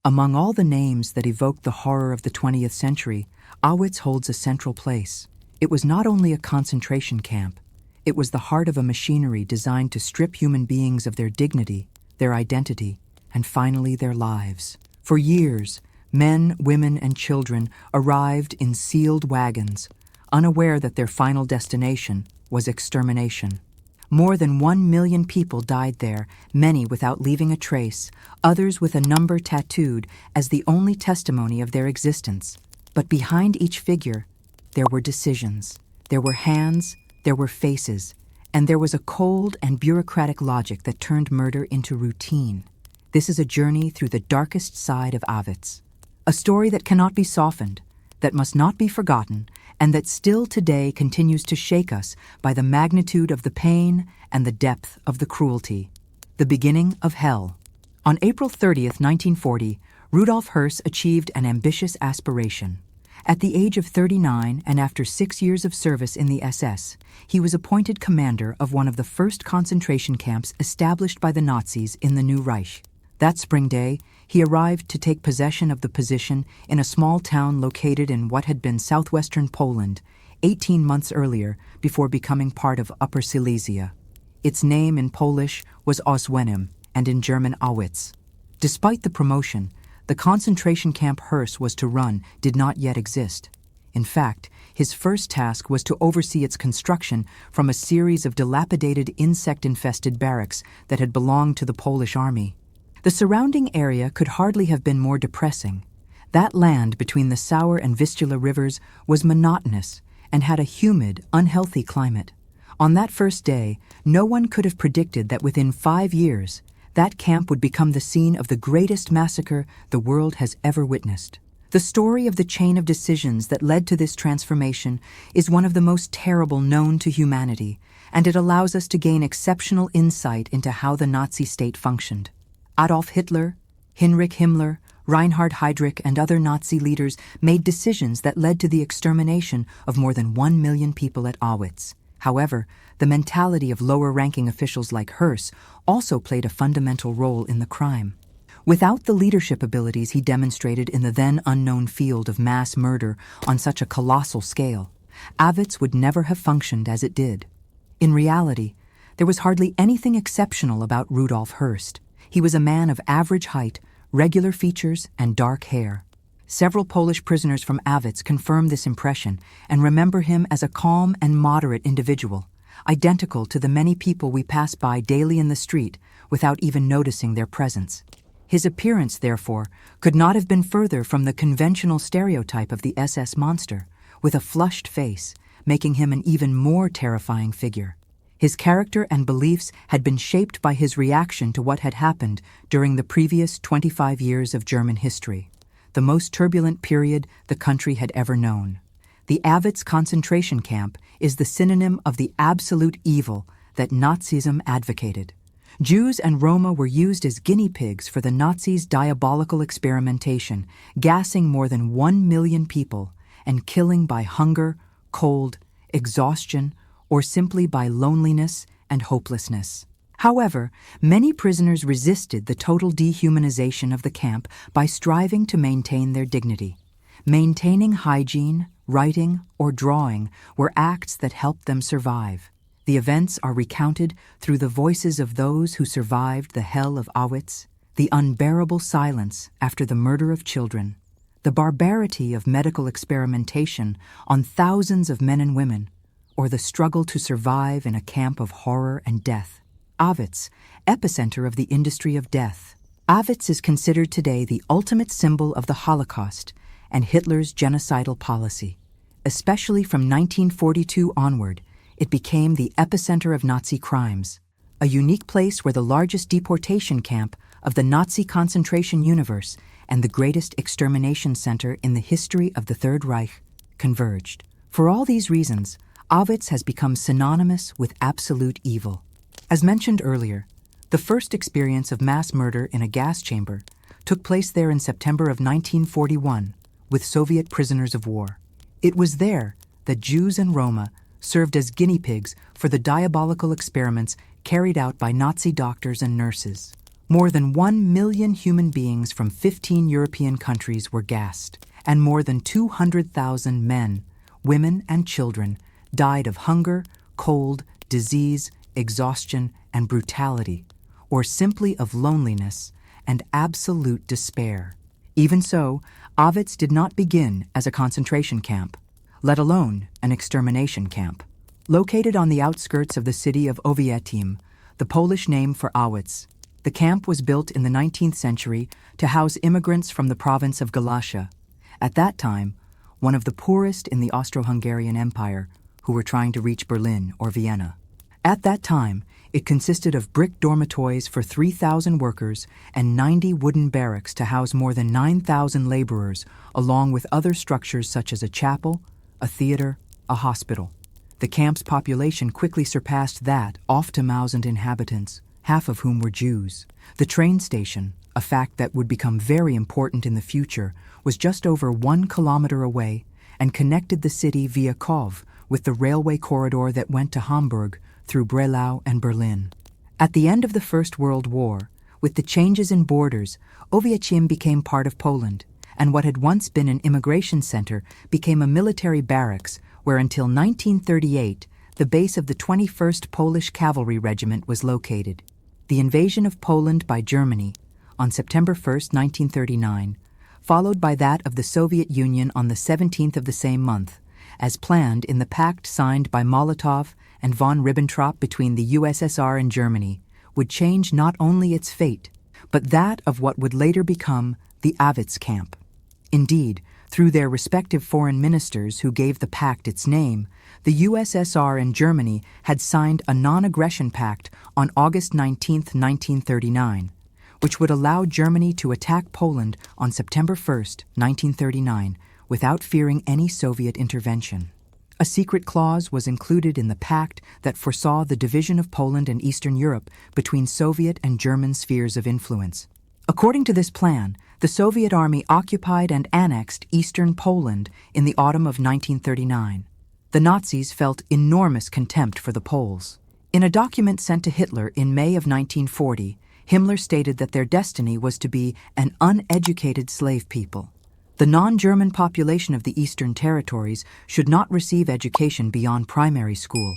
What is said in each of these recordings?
Among all the names that evoke the horror of the 20th century, Auschwitz holds a central place. It was not only a concentration camp, it was the heart of a machinery designed to strip human beings of their dignity, their identity, and finally their lives. For years, men, women, and children arrived in sealed wagons, unaware that their final destination was extermination. More than 1 million people died there, many without leaving a trace, others with a number tattooed as the only testimony of their existence. But behind each figure, there were decisions. There were hands, there were faces, and there was a cold and bureaucratic logic that turned murder into routine. This is a journey through the darkest side of Auschwitz. A story that cannot be softened, that must not be forgotten, and that still today continues to shake us by the magnitude of the pain and the depth of the cruelty. The beginning of hell. On April 30th, 1940, Rudolf Höss achieved an ambitious aspiration. At the age of 39 and after 6 years of service in the SS, he was appointed commander of one of the first concentration camps established by the Nazis in the New Reich. That spring day, he arrived to take possession of the position in a small town located in what had been southwestern Poland 18 months earlier before becoming part of Upper Silesia. Its name in Polish was Oswiecim and in German Auschwitz. Despite the promotion, the concentration camp Höss was to run did not yet exist. In fact, his first task was to oversee its construction from a series of dilapidated insect-infested barracks that had belonged to the Polish army. The surrounding area could hardly have been more depressing. That land between the Sauer and Vistula rivers was monotonous and had a humid, unhealthy climate. On that first day, no one could have predicted that within 5 years, that camp would become the scene of the greatest massacre the world has ever witnessed. The story of the chain of decisions that led to this transformation is one of the most terrible known to humanity, and it allows us to gain exceptional insight into how the Nazi state functioned. Adolf Hitler, Heinrich Himmler, Reinhard Heydrich, and other Nazi leaders made decisions that led to the extermination of more than 1 million people at Auschwitz. However, the mentality of lower-ranking officials like Höss also played a fundamental role in the crime. Without the leadership abilities he demonstrated in the then unknown field of mass murder on such a colossal scale, Auschwitz would never have functioned as it did. In reality, there was hardly anything exceptional about Rudolf Höss. He was a man of average height, regular features, and dark hair. Several Polish prisoners from Auschwitz confirm this impression and remember him as a calm and moderate individual, identical to the many people we pass by daily in the street without even noticing their presence. His appearance, therefore, could not have been further from the conventional stereotype of the SS monster, with a flushed face, making him an even more terrifying figure. His character and beliefs had been shaped by his reaction to what had happened during the previous 25 years of German history, the most turbulent period the country had ever known. The Auschwitz concentration camp is the synonym of the absolute evil that Nazism advocated. Jews and Roma were used as guinea pigs for the Nazis' diabolical experimentation, gassing more than 1 million people and killing by hunger, cold, exhaustion, or simply by loneliness and hopelessness. However, many prisoners resisted the total dehumanization of the camp by striving to maintain their dignity. Maintaining hygiene, writing, or drawing were acts that helped them survive. The events are recounted through the voices of those who survived the hell of Auschwitz, the unbearable silence after the murder of children, the barbarity of medical experimentation on thousands of men and women, or the struggle to survive in a camp of horror and death. Auschwitz, epicenter of the industry of death. Auschwitz is considered today the ultimate symbol of the Holocaust and Hitler's genocidal policy. Especially from 1942 onward, it became the epicenter of Nazi crimes, a unique place where the largest deportation camp of the Nazi concentration universe and the greatest extermination center in the history of the Third Reich converged. For all these reasons, Auschwitz has become synonymous with absolute evil. As mentioned earlier, the first experience of mass murder in a gas chamber took place there in September of 1941 with Soviet prisoners of war. It was there that Jews and Roma served as guinea pigs for the diabolical experiments carried out by Nazi doctors and nurses. More than 1 million human beings from 15 European countries were gassed, and more than 200,000 men, women, and children died of hunger, cold, disease, exhaustion, and brutality, or simply of loneliness and absolute despair. Even so, Auschwitz did not begin as a concentration camp, let alone an extermination camp. Located on the outskirts of the city of Owiecim, the Polish name for Auschwitz, the camp was built in the 19th century to house immigrants from the province of Galicia, at that time one of the poorest in the Austro-Hungarian Empire, who were trying to reach Berlin or Vienna. At that time, it consisted of brick dormitories for 3,000 workers and 90 wooden barracks to house more than 9,000 laborers, along with other structures such as a chapel, a theater, a hospital. The camp's population quickly surpassed that of 2,000 inhabitants, half of whom were Jews. The train station, a fact that would become very important in the future, was just over 1 kilometer away and connected the city via Kov with the railway corridor that went to Hamburg through Breslau and Berlin. At the end of the First World War, with the changes in borders, Owiecim became part of Poland, and what had once been an immigration center became a military barracks where until 1938 the base of the 21st Polish Cavalry Regiment was located. The invasion of Poland by Germany on September 1, 1939, followed by that of the Soviet Union on the 17th of the same month, as planned in the pact signed by Molotov and von Ribbentrop between the USSR and Germany, would change not only its fate, but that of what would later become the Auschwitz camp. Indeed, through their respective foreign ministers who gave the pact its name, the USSR and Germany had signed a non-aggression pact on August 19, 1939, which would allow Germany to attack Poland on September 1, 1939, without fearing any Soviet intervention. A secret clause was included in the pact that foresaw the division of Poland and Eastern Europe between Soviet and German spheres of influence. According to this plan, the Soviet army occupied and annexed eastern Poland in the autumn of 1939. The Nazis felt enormous contempt for the Poles. In a document sent to Hitler in May of 1940, Himmler stated that their destiny was to be an uneducated slave people. The non-German population of the Eastern Territories should not receive education beyond primary school.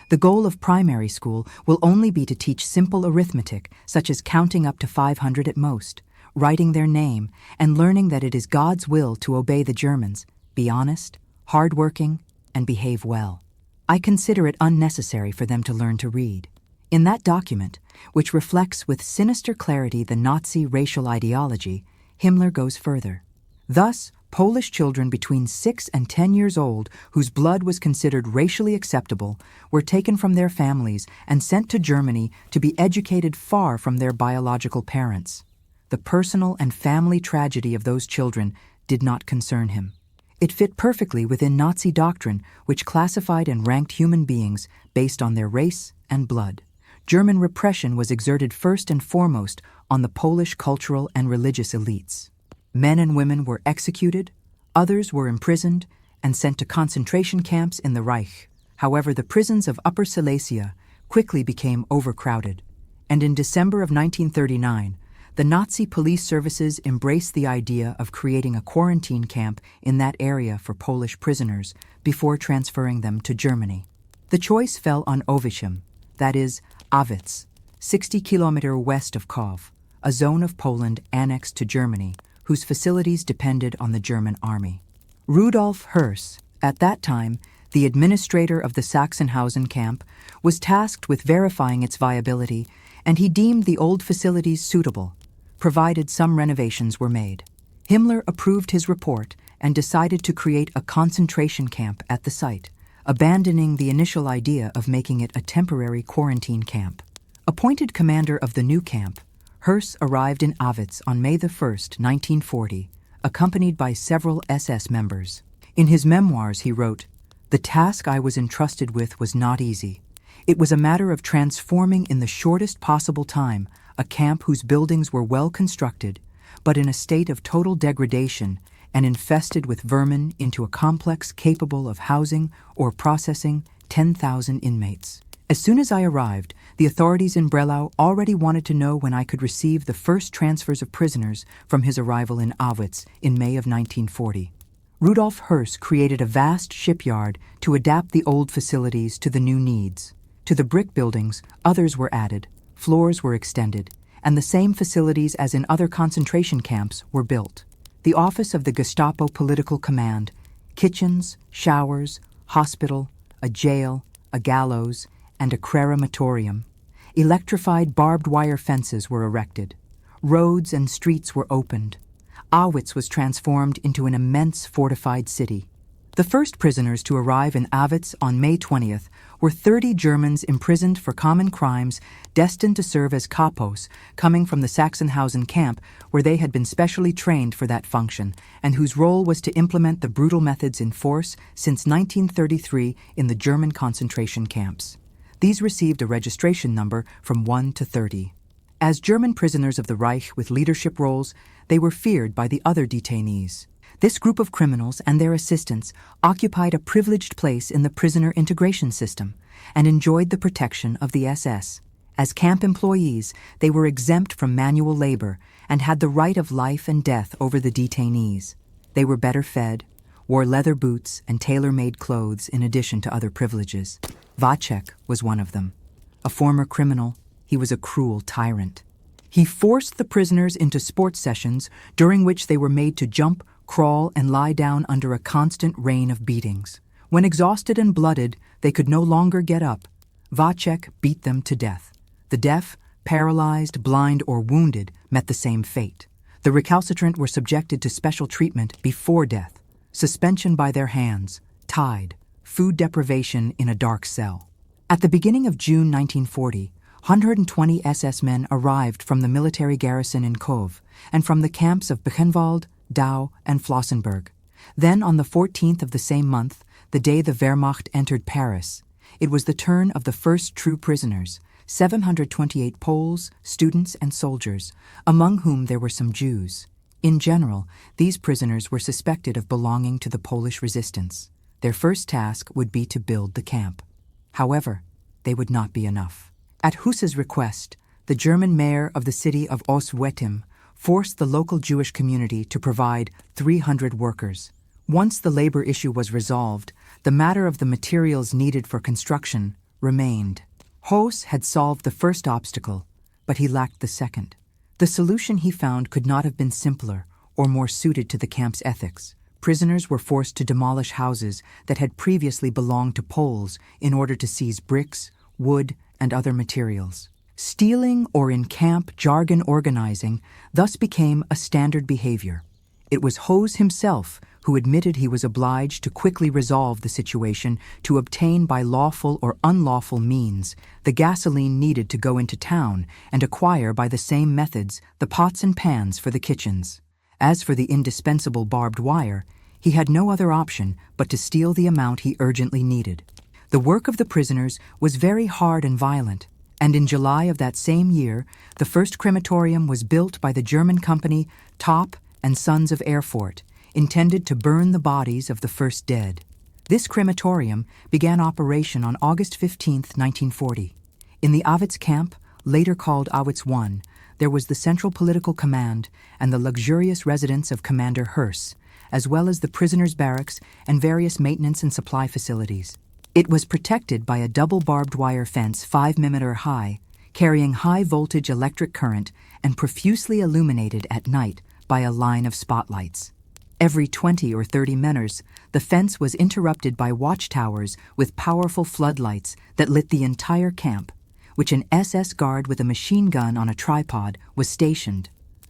The goal of primary school will only be to teach simple arithmetic, such as counting up to 500 at most, writing their name, and learning that it is God's will to obey the Germans, be honest, hardworking, and behave well. I consider it unnecessary for them to learn to read. In that document, which reflects with sinister clarity the Nazi racial ideology, Himmler goes further. Thus, Polish children between 6 and 10 years old, whose blood was considered racially acceptable, were taken from their families and sent to Germany to be educated far from their biological parents. The personal and family tragedy of those children did not concern him. It fit perfectly within Nazi doctrine, which classified and ranked human beings based on their race and blood. German repression was exerted first and foremost on the Polish cultural and religious elites. Men and women were executed, others were imprisoned, and sent to concentration camps in the Reich. However, the prisons of Upper Silesia quickly became overcrowded, and in December of 1939, the Nazi police services embraced the idea of creating a quarantine camp in that area for Polish prisoners before transferring them to Germany. The choice fell on Owiecim, that is, Auschwitz, 60 kilometers west of Kov, a zone of Poland annexed to Germany, whose facilities depended on the German army. Rudolf Höss, at that time the administrator of the Sachsenhausen camp, was tasked with verifying its viability, and he deemed the old facilities suitable, provided some renovations were made. Himmler approved his report and decided to create a concentration camp at the site, abandoning the initial idea of making it a temporary quarantine camp. Appointed commander of the new camp, Höss arrived in Auschwitz on May 1, 1940, accompanied by several SS members. In his memoirs he wrote, "The task I was entrusted with was not easy. It was a matter of transforming in the shortest possible time a camp whose buildings were well constructed, but in a state of total degradation and infested with vermin into a complex capable of housing or processing 10,000 inmates. As soon as I arrived, the authorities in Breslau already wanted to know when I could receive the first transfers of prisoners from his arrival in Auschwitz in May of 1940. Rudolf Höss created a vast shipyard to adapt the old facilities to the new needs. To the brick buildings, others were added, floors were extended, and the same facilities as in other concentration camps were built. The office of the Gestapo Political Command, kitchens, showers, hospital, a jail, a gallows, and a crematorium. Electrified barbed wire fences were erected. Roads and streets were opened. Auschwitz was transformed into an immense fortified city. The first prisoners to arrive in Auschwitz on May 20th were 30 Germans imprisoned for common crimes destined to serve as kapos, coming from the Sachsenhausen camp where they had been specially trained for that function, and whose role was to implement the brutal methods in force since 1933 in the German concentration camps. These received a registration number from 1 to 30. As German prisoners of the Reich with leadership roles, they were feared by the other detainees. This group of criminals and their assistants occupied a privileged place in the prisoner integration system and enjoyed the protection of the SS. As camp employees, they were exempt from manual labor and had the right of life and death over the detainees. They were better fed, wore leather boots and tailor-made clothes in addition to other privileges. Wojciech was one of them. A former criminal, he was a cruel tyrant. He forced the prisoners into sports sessions during which they were made to jump, crawl, and lie down under a constant rain of beatings. When exhausted and blooded, they could no longer get up. Wojciech beat them to death. The deaf, paralyzed, blind, or wounded met the same fate. The recalcitrant were subjected to special treatment before death: suspension by their hands, tied, food deprivation in a dark cell. At the beginning of June 1940, 120 SS men arrived from the military garrison in Kov and from the camps of Buchenwald, Dau, and Flossenburg. Then, on the 14th of the same month, the day the Wehrmacht entered Paris, it was the turn of the first true prisoners, 728 Poles, students, and soldiers, among whom there were some Jews. In general, these prisoners were suspected of belonging to the Polish resistance. Their first task would be to build the camp. However, they would not be enough. At Höss's request, the German mayor of the city of Oswiecim forced the local Jewish community to provide 300 workers. Once the labor issue was resolved, the matter of the materials needed for construction remained. Höss had solved the first obstacle, but he lacked the second. The solution he found could not have been simpler or more suited to the camp's ethics. Prisoners were forced to demolish houses that had previously belonged to Poles in order to seize bricks, wood, and other materials. Stealing, or in camp jargon organizing, thus became a standard behavior. It was Höss himself who admitted he was obliged to quickly resolve the situation to obtain by lawful or unlawful means the gasoline needed to go into town and acquire by the same methods the pots and pans for the kitchens. As for the indispensable barbed wire, he had no other option but to steal the amount he urgently needed. The work of the prisoners was very hard and violent, and in July of that same year, the first crematorium was built by the German company Top and Sons of Erfurt, intended to burn the bodies of the first dead. This crematorium began operation on August 15, 1940. In the Auschwitz camp, later called Auschwitz I, there was the Central Political Command and the luxurious residence of Commander Höss, as well as the prisoners' barracks and various maintenance and supply facilities. It was protected by a double barbed wire fence 5 mm high, carrying high-voltage electric current and profusely illuminated at night by a line of spotlights. Every 20 or 30 meters, the fence was interrupted by watchtowers with powerful floodlights that lit the entire camp, which an SS guard with a machine gun on a tripod was stationed.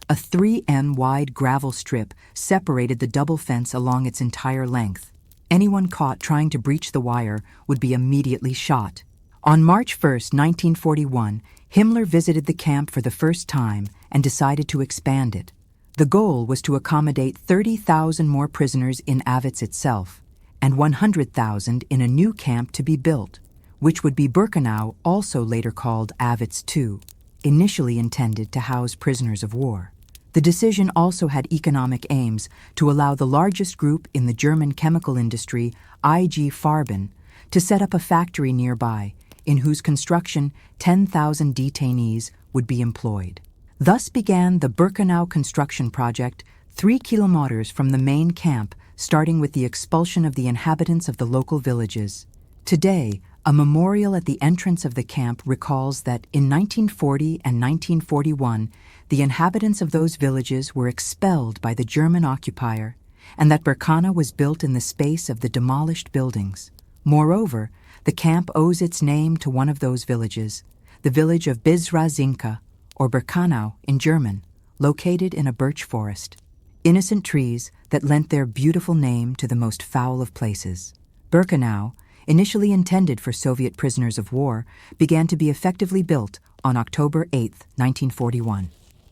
A 3 m wide gravel strip separated the double fence along its entire length. Anyone caught trying to breach the wire would be immediately shot. On March 1, 1941, Himmler visited the camp for the first time and decided to expand it. The goal was to accommodate 30,000 more prisoners in Auschwitz itself and 100,000 in a new camp to be built, which would be Birkenau, also later called Auschwitz II, initially intended to house prisoners of war. The decision also had economic aims to allow the largest group in the German chemical industry, IG Farben, to set up a factory nearby, in whose construction 10,000 detainees would be employed. Thus began the Birkenau construction project, 3 kilometers from the main camp, starting with the expulsion of the inhabitants of the local villages. Today, a memorial at the entrance of the camp recalls that in 1940 and 1941, the inhabitants of those villages were expelled by the German occupier, and that Birkenau was built in the space of the demolished buildings. Moreover, the camp owes its name to one of those villages, the village of Bizra-Zinka, or Birkenau in German, located in a birch forest. Innocent trees that lent their beautiful name to the most foul of places. Birkenau, initially intended for Soviet prisoners of war, began to be effectively built on October 8, 1941.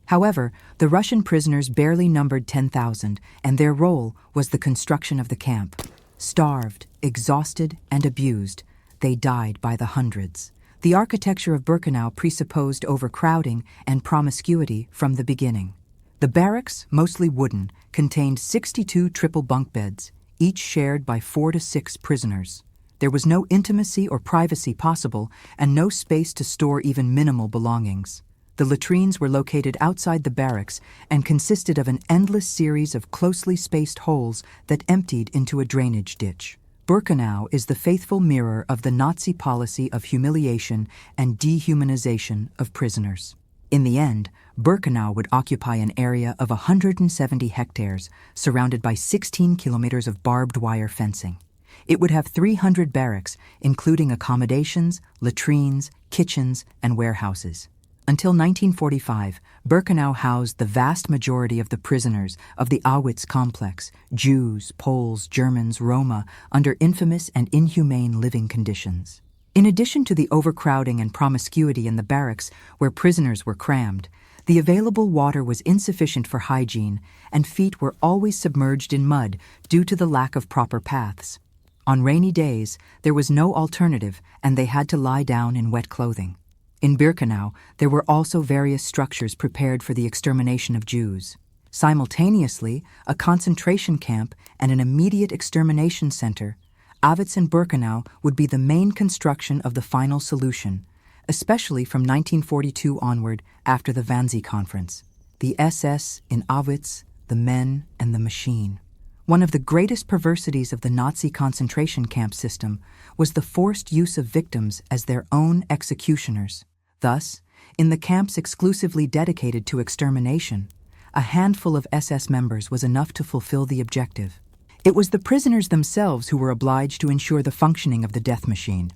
However, the Russian prisoners barely numbered 10,000, and their role was the construction of the camp. Starved, exhausted, and abused, they died by the hundreds. The architecture of Birkenau presupposed overcrowding and promiscuity from the beginning. The barracks, mostly wooden, contained 62 triple bunk beds, each shared by 4 to 6 prisoners. There was no intimacy or privacy possible, and no space to store even minimal belongings. The latrines were located outside the barracks and consisted of an endless series of closely spaced holes that emptied into a drainage ditch. Birkenau is the faithful mirror of the Nazi policy of humiliation and dehumanization of prisoners. In the end, Birkenau would occupy an area of 170 hectares, surrounded by 16 kilometers of barbed wire fencing. It would have 300 barracks, including accommodations, latrines, kitchens, and warehouses. Until 1945, Birkenau housed the vast majority of the prisoners of the Auschwitz complex, Jews, Poles, Germans, Roma, under infamous and inhumane living conditions. In addition to the overcrowding and promiscuity in the barracks where prisoners were crammed, the available water was insufficient for hygiene, and feet were always submerged in mud due to the lack of proper paths. On rainy days, there was no alternative, and they had to lie down in wet clothing. In Birkenau, there were also various structures prepared for the extermination of Jews. Simultaneously, a concentration camp and an immediate extermination center, Auschwitz and Birkenau would be the main construction of the final solution, especially from 1942 onward after the Wannsee Conference. The SS in Auschwitz, the men, and the machine. One of the greatest perversities of the Nazi concentration camp system was the forced use of victims as their own executioners. Thus, in the camps exclusively dedicated to extermination, a handful of SS members was enough to fulfill the objective. It was the prisoners themselves who were obliged to ensure the functioning of the death machine.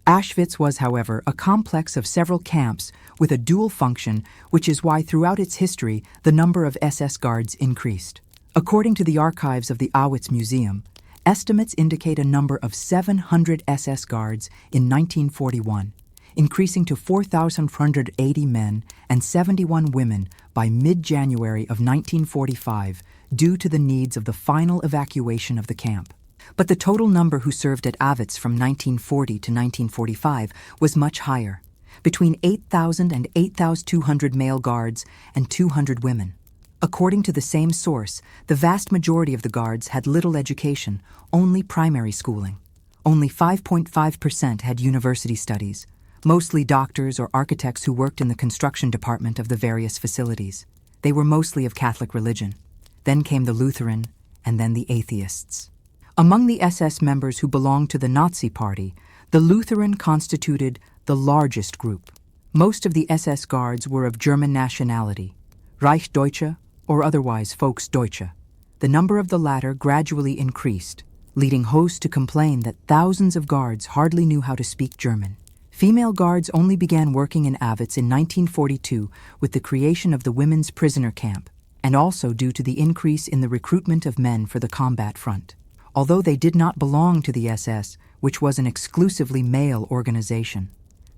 Auschwitz was, however, a complex of several camps with a dual function, which is why throughout its history the number of SS guards increased. According to the archives of the Auschwitz Museum, estimates indicate a number of 700 SS guards in 1941, increasing to 4,480 men and 71 women by mid-January of 1945 due to the needs of the final evacuation of the camp. But the total number who served at Auschwitz from 1940 to 1945 was much higher, between 8,000 and 8,200 male guards and 200 women. According to the same source, the vast majority of the guards had little education, only primary schooling. Only 5.5% had university studies, mostly doctors or architects who worked in the construction department of the various facilities. They were mostly of Catholic religion. Then came the Lutheran, and then the atheists. Among the SS members who belonged to the Nazi Party, the Lutheran constituted the largest group. Most of the SS guards were of German nationality, Reichdeutsche or otherwise Volksdeutsche. The number of the latter gradually increased, leading hosts to complain that thousands of guards hardly knew how to speak German. Female guards only began working in Auschwitz in 1942 with the creation of the women's prisoner camp, and also due to the increase in the recruitment of men for the combat front. Although they did not belong to the SS, which was an exclusively male organization,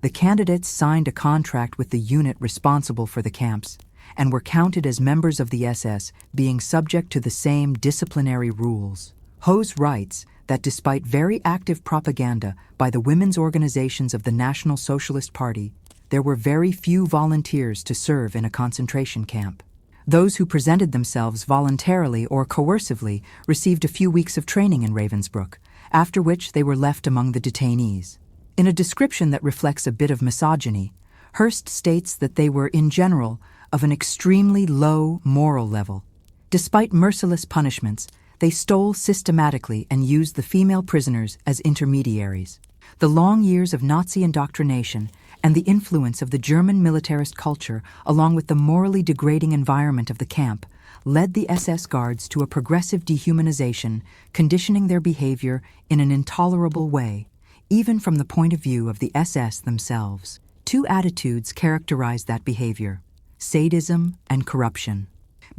the candidates signed a contract with the unit responsible for the camps and were counted as members of the SS, being subject to the same disciplinary rules. Hose writes that despite very active propaganda by the women's organizations of the National Socialist Party, there were very few volunteers to serve in a concentration camp. Those who presented themselves voluntarily or coercively received a few weeks of training in Ravensbrück, after which they were left among the detainees. In a description that reflects a bit of misogyny, Hearst states that they were, in general, of an extremely low moral level. Despite merciless punishments, they stole systematically and used the female prisoners as intermediaries. The long years of Nazi indoctrination and the influence of the German militarist culture, along with the morally degrading environment of the camp, led the SS guards to a progressive dehumanization, conditioning their behavior in an intolerable way, even from the point of view of the SS themselves. Two attitudes characterized that behavior: sadism and corruption.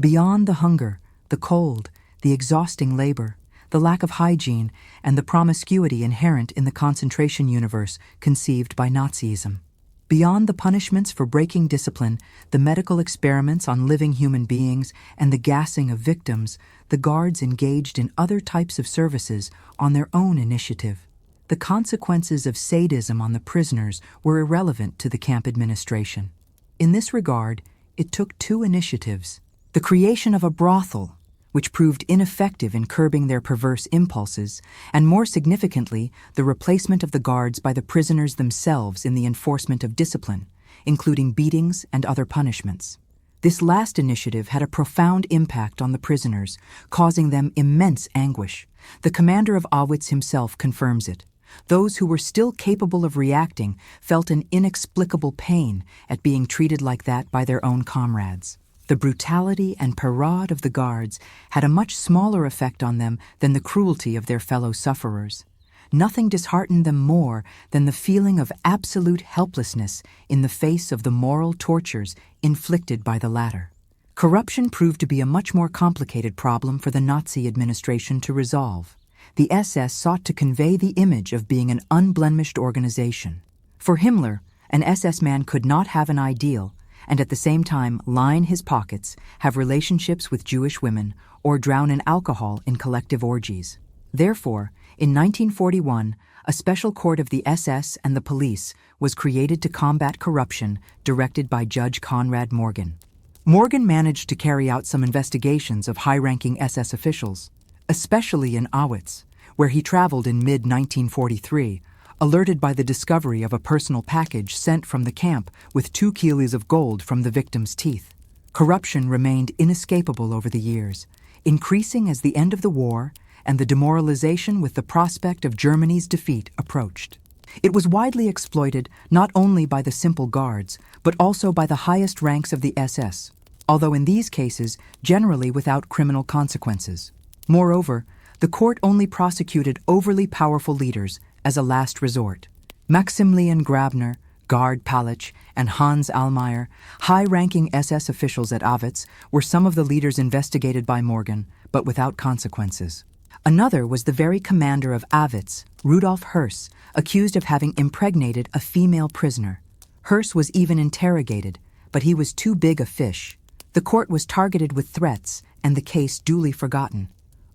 Beyond the hunger, the cold, the exhausting labor, the lack of hygiene, and the promiscuity inherent in the concentration universe conceived by Nazism. Beyond the punishments for breaking discipline, the medical experiments on living human beings, and the gassing of victims, the guards engaged in other types of services on their own initiative. The consequences of sadism on the prisoners were irrelevant to the camp administration. In this regard, it took two initiatives: the creation of a brothel, which proved ineffective in curbing their perverse impulses, and more significantly, the replacement of the guards by the prisoners themselves in the enforcement of discipline, including beatings and other punishments. This last initiative had a profound impact on the prisoners, causing them immense anguish. The commander of Auschwitz himself confirms it. Those who were still capable of reacting felt an inexplicable pain at being treated like that by their own comrades. The brutality and parade of the guards had a much smaller effect on them than the cruelty of their fellow sufferers. Nothing disheartened them more than the feeling of absolute helplessness in the face of the moral tortures inflicted by the latter. Corruption proved to be a much more complicated problem for the Nazi administration to resolve. The SS sought to convey the image of being an unblemished organization. For Himmler, an SS man could not have an ideal and at the same time line his pockets, have relationships with Jewish women, or drown in alcohol in collective orgies. Therefore, in 1941, a special court of the SS and the police was created to combat corruption, directed by Judge Konrad Morgan. Morgan managed to carry out some investigations of high-ranking SS officials, especially in Auschwitz, where he traveled in mid-1943, alerted by the discovery of a personal package sent from the camp with 2 kilos of gold from the victim's teeth. Corruption remained inescapable over the years, increasing as the end of the war and the demoralization with the prospect of Germany's defeat approached. It was widely exploited not only by the simple guards, but also by the highest ranks of the SS, although in these cases generally without criminal consequences. Moreover, the court only prosecuted overly powerful leaders as a last resort. Maximilian Grabner, Gard Palich, and Hans Allmeyer, high-ranking SS officials at Auschwitz, were some of the leaders investigated by Morgan, but without consequences. Another was the very commander of Auschwitz, Rudolf Höss, accused of having impregnated a female prisoner. Höss was even interrogated, but he was too big a fish. The court was targeted with threats, and the case duly forgotten.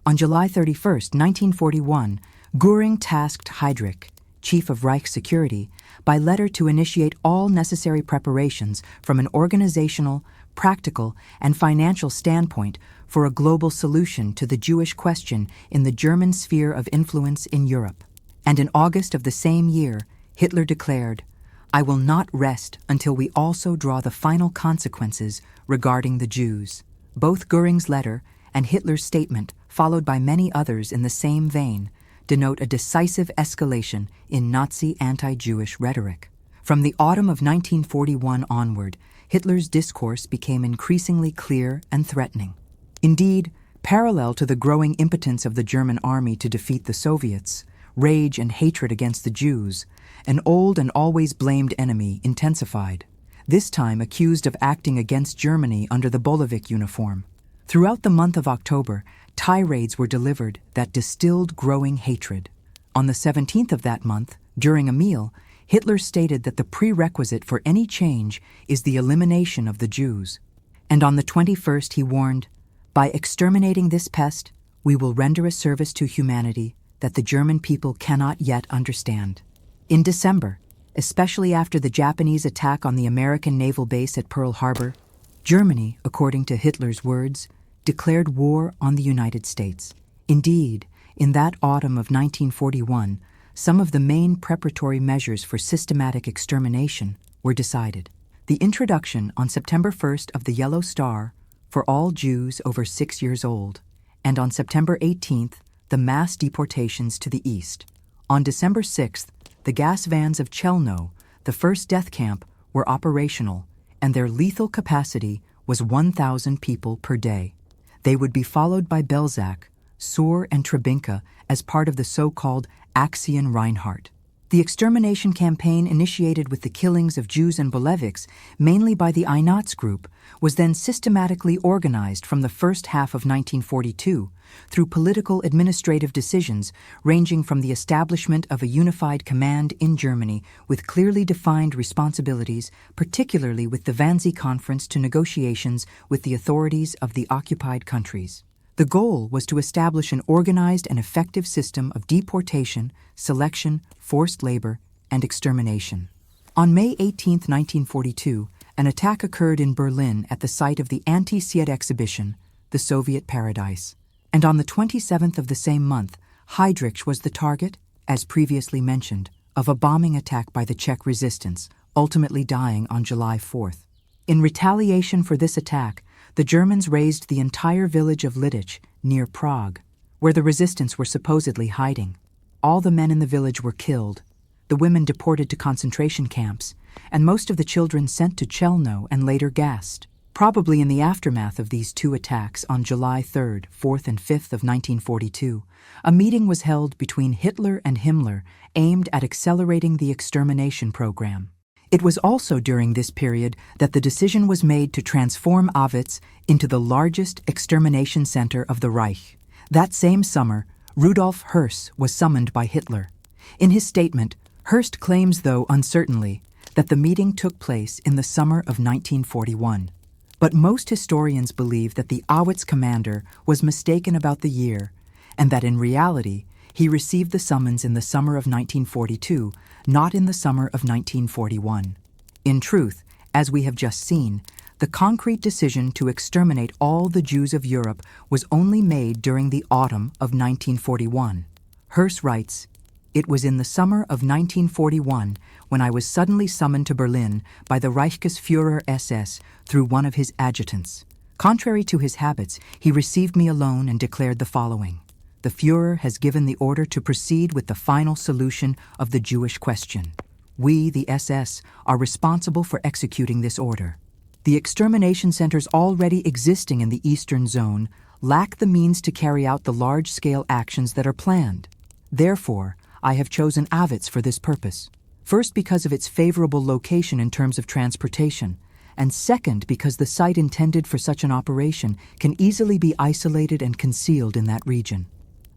On July 31, 1941, Göring tasked Heydrich, chief of Reich Security, by letter to initiate all necessary preparations from an organizational, practical, and financial standpoint for a global solution to the Jewish question in the German sphere of influence in Europe. And in August of the same year, Hitler declared, "I will not rest until we also draw the final consequences regarding the Jews." Both Göring's letter and Hitler's statement, followed by many others in the same vein, denote a decisive escalation in Nazi anti-Jewish rhetoric. From the autumn of 1941 onward, Hitler's discourse became increasingly clear and threatening. Indeed, parallel to the growing impotence of the German army to defeat the Soviets, rage and hatred against the Jews, an old and always blamed enemy intensified, this time accused of acting against Germany under the Bolshevik uniform. Throughout the month of October, tirades were delivered that distilled growing hatred. On the 17th of that month, during a meal, Hitler stated that the prerequisite for any change is the elimination of the Jews. And on the 21st he warned, "By exterminating this pest, we will render a service to humanity that the German people cannot yet understand." In December, especially after the Japanese attack on the American naval base at Pearl Harbor, Germany, according to Hitler's words, declared war on the United States. Indeed, in that autumn of 1941, some of the main preparatory measures for systematic extermination were decided. The introduction on September 1st of the Yellow Star for all Jews over 6 years old, and on September 18th, the mass deportations to the east. On December 6th, the gas vans of Chelmno, the first death camp, were operational, and their lethal capacity was 1,000 people per day. They would be followed by Belzec, Sur, and Treblinka as part of the so-called Aktion Reinhardt. The extermination campaign, initiated with the killings of Jews and Bolsheviks, mainly by the Einatz group, was then systematically organized from the first half of 1942 through political administrative decisions ranging from the establishment of a unified command in Germany with clearly defined responsibilities, particularly with the Wannsee Conference, to negotiations with the authorities of the occupied countries. The goal was to establish an organized and effective system of deportation, selection, forced labor, and extermination. On May 18, 1942, an attack occurred in Berlin at the site of the Anti-Sieg exhibition, the Soviet Paradise. And on the 27th of the same month, Heydrich was the target, as previously mentioned, of a bombing attack by the Czech resistance, ultimately dying on July 4th. In retaliation for this attack, the Germans razed the entire village of Lidice, near Prague, where the resistance were supposedly hiding. All the men in the village were killed, the women deported to concentration camps, and most of the children sent to Chelmno and later gassed. Probably in the aftermath of these two attacks on July 3rd, 4th, and 5th of 1942, a meeting was held between Hitler and Himmler aimed at accelerating the extermination program. It was also during this period that the decision was made to transform Auschwitz into the largest extermination center of the Reich. That same summer, Rudolf Höss was summoned by Hitler. In his statement, Höss claims, though uncertainly, that the meeting took place in the summer of 1941. But most historians believe that the Auschwitz commander was mistaken about the year, and that in reality, he received the summons in the summer of 1942, not in the summer of 1941. In truth, as we have just seen, the concrete decision to exterminate all the Jews of Europe was only made during the autumn of 1941. Höss writes, "It was in the summer of 1941 when I was suddenly summoned to Berlin by the Reichsführer SS through one of his adjutants. Contrary to his habits, he received me alone and declared the following: The Führer has given the order to proceed with the final solution of the Jewish question. We, the SS, are responsible for executing this order. The extermination centers already existing in the Eastern Zone lack the means to carry out the large-scale actions that are planned. Therefore, I have chosen Auschwitz for this purpose. First, because of its favorable location in terms of transportation, and second, because the site intended for such an operation can easily be isolated and concealed in that region.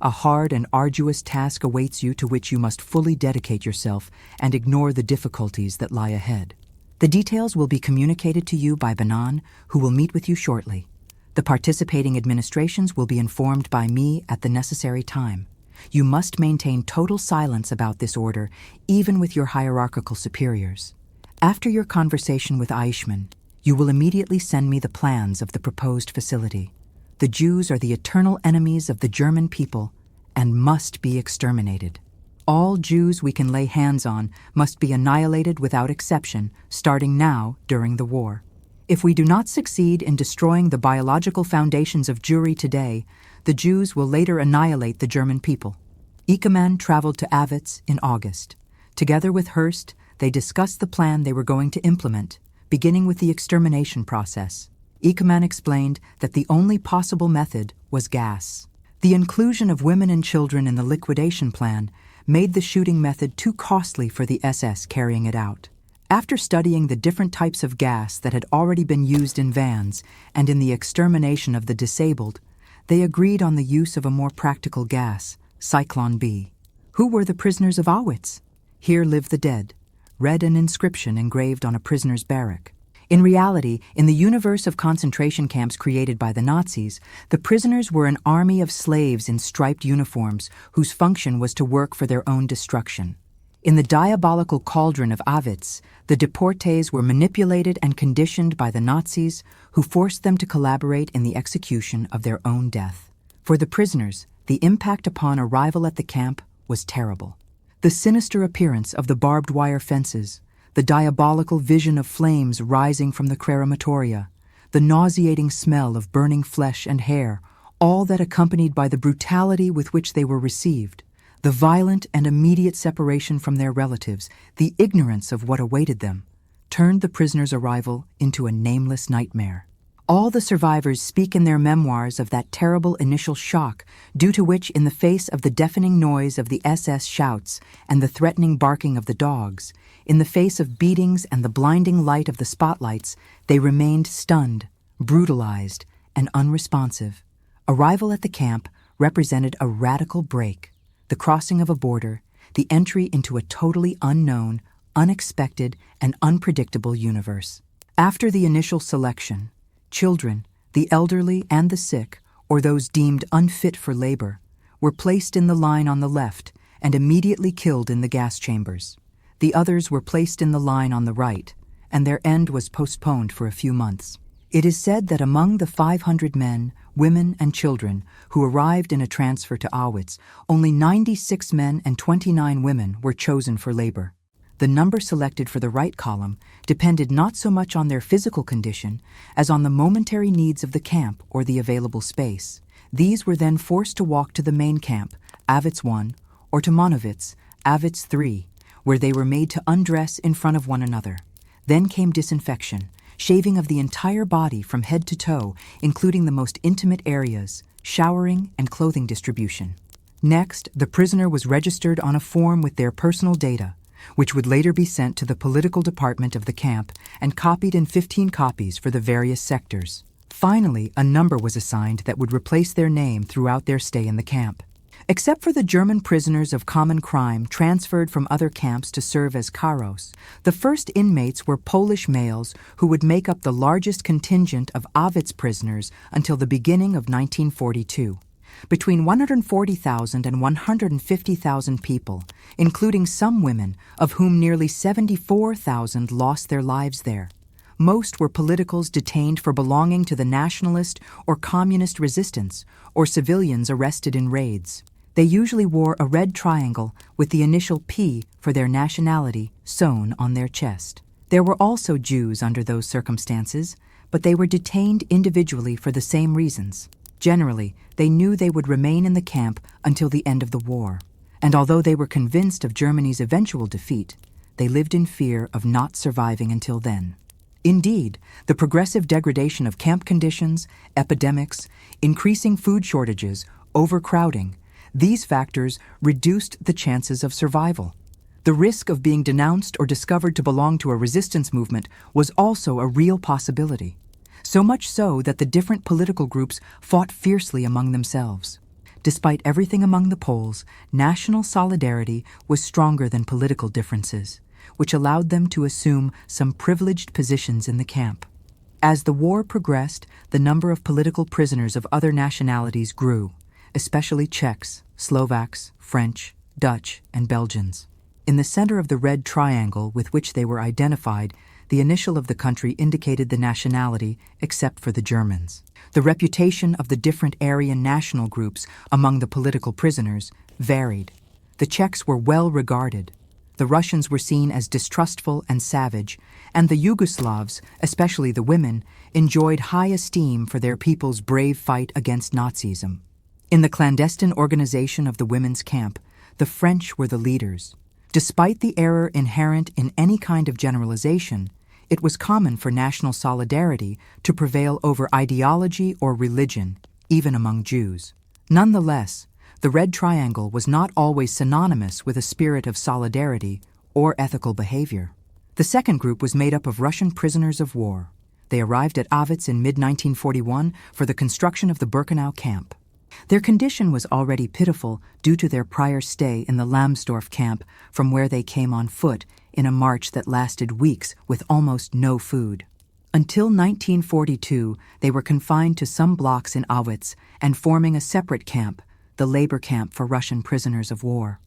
A hard and arduous task awaits you to which you must fully dedicate yourself and ignore the difficulties that lie ahead. The details will be communicated to you by Banan, who will meet with you shortly. The participating administrations will be informed by me at the necessary time. You must maintain total silence about this order, even with your hierarchical superiors. After your conversation with Eichmann, you will immediately send me the plans of the proposed facility. The Jews are the eternal enemies of the German people and must be exterminated. All Jews we can lay hands on must be annihilated without exception, starting now during the war. If we do not succeed in destroying the biological foundations of Jewry today, the Jews will later annihilate the German people." Eichmann traveled to Auschwitz in August. Together with Höss, they discussed the plan they were going to implement, beginning with the extermination process. Eichmann explained that the only possible method was gas. The inclusion of women and children in the liquidation plan made the shooting method too costly for the SS carrying it out. After studying the different types of gas that had already been used in vans and in the extermination of the disabled, they agreed on the use of a more practical gas, Cyclone B. Who were the prisoners of Auschwitz? Here live the dead, read an inscription engraved on a prisoner's barrack. In reality, in the universe of concentration camps created by the Nazis, the prisoners were an army of slaves in striped uniforms whose function was to work for their own destruction. In the diabolical cauldron of Auschwitz, the deportees were manipulated and conditioned by the Nazis, who forced them to collaborate in the execution of their own death. For the prisoners, the impact upon arrival at the camp was terrible. The sinister appearance of the barbed wire fences, the diabolical vision of flames rising from the crematoria, the nauseating smell of burning flesh and hair, all that accompanied by the brutality with which they were received, the violent and immediate separation from their relatives, the ignorance of what awaited them, turned the prisoners' arrival into a nameless nightmare. All the survivors speak in their memoirs of that terrible initial shock, due to which, in the face of the deafening noise of the SS shouts and the threatening barking of the dogs, in the face of beatings and the blinding light of the spotlights, they remained stunned, brutalized, and unresponsive. Arrival at the camp represented a radical break, the crossing of a border, the entry into a totally unknown, unexpected, and unpredictable universe. After the initial selection, children, the elderly, and the sick, or those deemed unfit for labor, were placed in the line on the left and immediately killed in the gas chambers. The others were placed in the line on the right, and their end was postponed for a few months. It is said that among the 500 men, women, and children who arrived in a transfer to Auschwitz, only 96 men and 29 women were chosen for labor. The number selected for the right column depended not so much on their physical condition as on the momentary needs of the camp or the available space. These were then forced to walk to the main camp, Auschwitz I, or to Monowitz, Auschwitz III, where they were made to undress in front of one another. Then came disinfection, shaving of the entire body from head to toe, including the most intimate areas, showering, and clothing distribution. Next, the prisoner was registered on a form with their personal data, which would later be sent to the political department of the camp and copied in 15 copies for the various sectors. Finally, a number was assigned that would replace their name throughout their stay in the camp. Except for the German prisoners of common crime transferred from other camps to serve as karos, the first inmates were Polish males who would make up the largest contingent of Auschwitz prisoners until the beginning of 1942. Between 140,000 and 150,000 people, including some women, of whom nearly 74,000 lost their lives there. Most were politicals detained for belonging to the nationalist or communist resistance, or civilians arrested in raids. They usually wore a red triangle with the initial P for their nationality sewn on their chest. There were also Jews under those circumstances, but they were detained individually for the same reasons. Generally, they knew they would remain in the camp until the end of the war, and although they were convinced of Germany's eventual defeat, they lived in fear of not surviving until then. Indeed, the progressive degradation of camp conditions, epidemics, increasing food shortages, overcrowding, these factors reduced the chances of survival. The risk of being denounced or discovered to belong to a resistance movement was also a real possibility. So much so that the different political groups fought fiercely among themselves. Despite everything among the Poles, national solidarity was stronger than political differences, which allowed them to assume some privileged positions in the camp. As the war progressed, the number of political prisoners of other nationalities grew, especially Czechs, Slovaks, French, Dutch, and Belgians. In the center of the red triangle with which they were identified, the initial of the country indicated the nationality, except for the Germans. The reputation of the different Aryan national groups among the political prisoners varied. The Czechs were well regarded. The Russians were seen as distrustful and savage, and the Yugoslavs, especially the women, enjoyed high esteem for their people's brave fight against Nazism. In the clandestine organization of the women's camp, the French were the leaders. Despite the error inherent in any kind of generalization, it was common for national solidarity to prevail over ideology or religion, even among Jews. Nonetheless, the red triangle was not always synonymous with a spirit of solidarity or ethical behavior. The second group was made up of Russian prisoners of war. They arrived at Auschwitz in mid-1941 for the construction of the Birkenau camp. Their condition was already pitiful due to their prior stay in the Lambsdorff camp, from where they came on foot in a march that lasted weeks with almost no food. Until 1942, they were confined to some blocks in Auschwitz and forming a separate camp, the labor camp for Russian prisoners of war.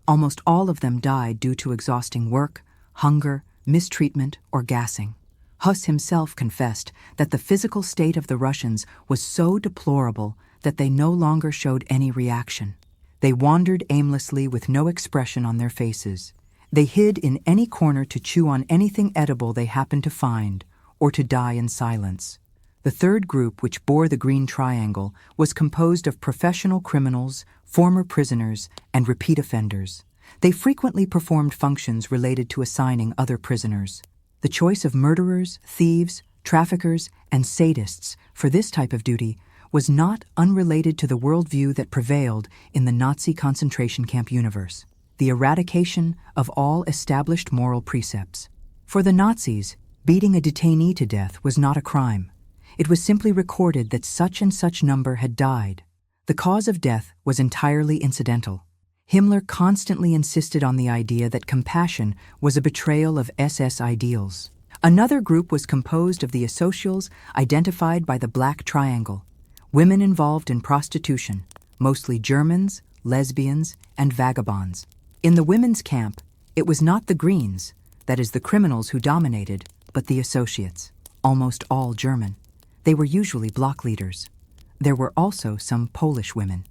Almost all of them died due to exhausting work, hunger, mistreatment, or gassing. Huss himself confessed that the physical state of the Russians was so deplorable that they no longer showed any reaction. They wandered aimlessly with no expression on their faces. They hid in any corner to chew on anything edible they happened to find, or to die in silence. The third group, which bore the green triangle, was composed of professional criminals, former prisoners, and repeat offenders. They frequently performed functions related to assigning other prisoners. The choice of murderers, thieves, traffickers, and sadists for this type of duty was not unrelated to the worldview that prevailed in the Nazi concentration camp universe: the eradication of all established moral precepts. For the Nazis, beating a detainee to death was not a crime. It was simply recorded that such and such number had died. The cause of death was entirely incidental. Himmler constantly insisted on the idea that compassion was a betrayal of SS ideals. Another group was composed of the asocials identified by the black triangle, women involved in prostitution, mostly Germans, lesbians, and vagabonds. In the women's camp, it was not the Greens, that is the criminals, who dominated, but the associates, almost all German. They were usually block leaders. There were also some Polish women.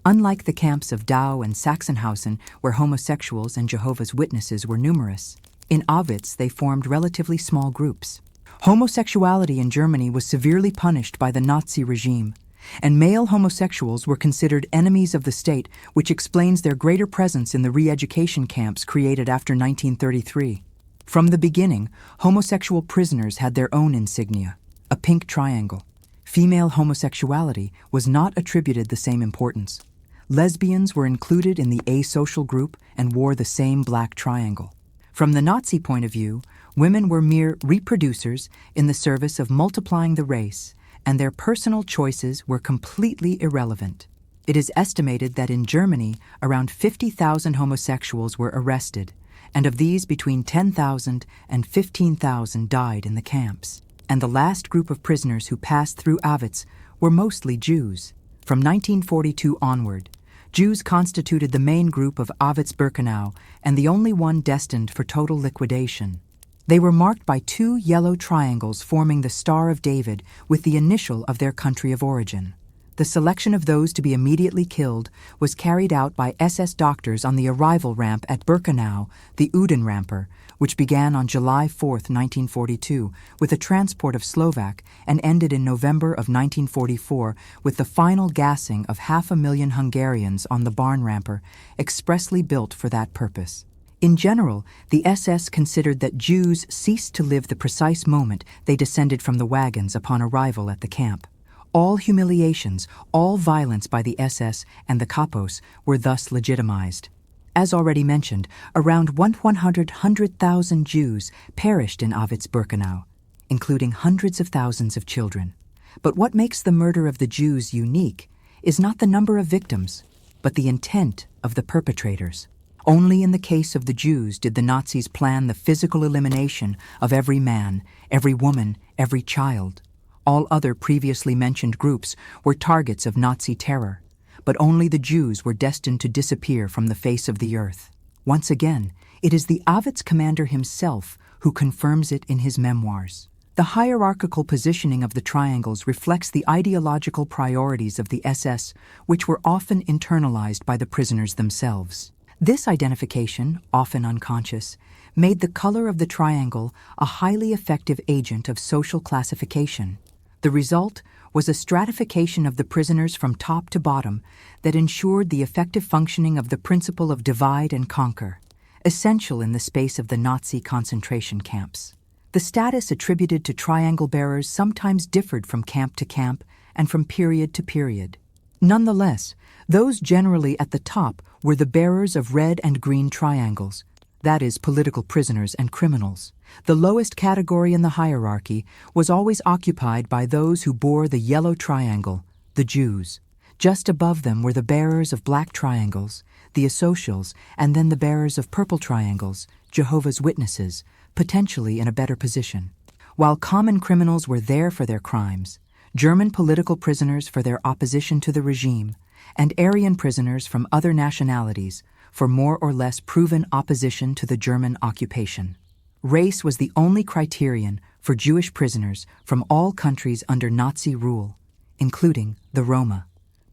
Unlike the camps of Dau and Sachsenhausen, where homosexuals and Jehovah's Witnesses were numerous, in Auschwitz they formed relatively small groups. Homosexuality in Germany was severely punished by the Nazi regime, and male homosexuals were considered enemies of the state, which explains their greater presence in the re-education camps created after 1933. From the beginning, homosexual prisoners had their own insignia, a pink triangle. Female homosexuality was not attributed the same importance. Lesbians were included in the asocial group and wore the same black triangle. From the Nazi point of view, women were mere reproducers in the service of multiplying the race, and their personal choices were completely irrelevant. It is estimated that in Germany, around 50,000 homosexuals were arrested, and of these between 10,000 and 15,000 died in the camps. And the last group of prisoners who passed through Auschwitz were mostly Jews. From 1942 onward, Jews constituted the main group of Auschwitz-Birkenau and the only one destined for total liquidation. They were marked by two yellow triangles forming the Star of David with the initial of their country of origin. The selection of those to be immediately killed was carried out by SS doctors on the arrival ramp at Birkenau, the Udenramper, which began on July 4, 1942, with a transport of Slovak and ended in November of 1944 with the final gassing of 500,000 Hungarians on the Barnramper, expressly built for that purpose. In general, the SS considered that Jews ceased to live the precise moment they descended from the wagons upon arrival at the camp. All humiliations, all violence by the SS and the Kapos were thus legitimized. As already mentioned, around 100,000 Jews perished in Auschwitz-Birkenau, including hundreds of thousands of children. But what makes the murder of the Jews unique is not the number of victims, but the intent of the perpetrators. Only in the case of the Jews did the Nazis plan the physical elimination of every man, every woman, every child. All other previously mentioned groups were targets of Nazi terror, but only the Jews were destined to disappear from the face of the earth. Once again, it is the Auschwitz commander himself who confirms it in his memoirs. The hierarchical positioning of the triangles reflects the ideological priorities of the SS, which were often internalized by the prisoners themselves. This identification, often unconscious, made the color of the triangle a highly effective agent of social classification. The result was a stratification of the prisoners from top to bottom that ensured the effective functioning of the principle of divide and conquer, essential in the space of the Nazi concentration camps. The status attributed to triangle bearers sometimes differed from camp to camp and from period to period. Nonetheless, those generally at the top were the bearers of red and green triangles, that is, political prisoners and criminals. The lowest category in the hierarchy was always occupied by those who bore the yellow triangle, the Jews. Just above them were the bearers of black triangles, the asocials, and then the bearers of purple triangles, Jehovah's Witnesses, potentially in a better position. While common criminals were there for their crimes, German political prisoners for their opposition to the regime, and Aryan prisoners from other nationalities for more or less proven opposition to the German occupation. Race was the only criterion for Jewish prisoners from all countries under Nazi rule, including the Roma.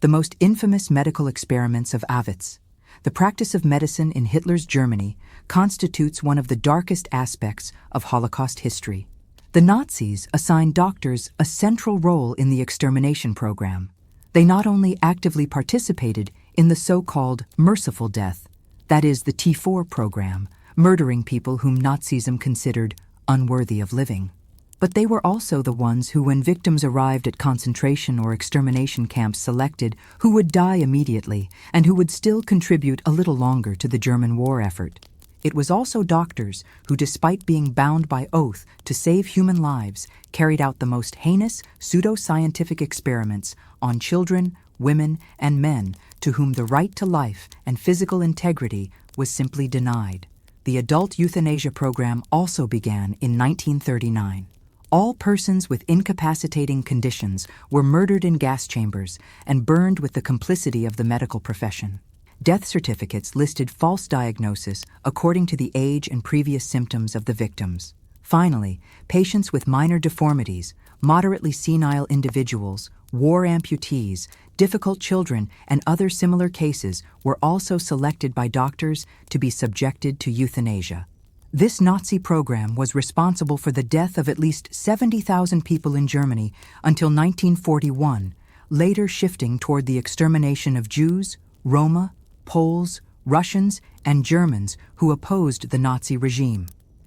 the most infamous medical experiments of Auschwitz. The practice of medicine in Hitler's Germany constitutes one of the darkest aspects of Holocaust history. The Nazis assigned doctors a central role in the extermination program. They not only actively participated in the so-called merciful death, that is the T4 program, murdering people whom Nazism considered unworthy of living, but they were also the ones who, when victims arrived at concentration or extermination camps, selected who would die immediately and who would still contribute a little longer to the German war effort. It was also doctors who, despite being bound by oath to save human lives, carried out the most heinous pseudo-scientific experiments on children, women, and men to whom the right to life and physical integrity was simply denied. The adult euthanasia program also began in 1939. All persons with incapacitating conditions were murdered in gas chambers and burned with the complicity of the medical profession. Death certificates listed false diagnosis according to the age and previous symptoms of the victims. Finally, patients with minor deformities, moderately senile individuals, war amputees, difficult children, and other similar cases were also selected by doctors to be subjected to euthanasia. This Nazi program was responsible for the death of at least 70,000 people in Germany until 1941, later shifting toward the extermination of Jews, Roma, Poles, Russians, and Germans who opposed the Nazi regime.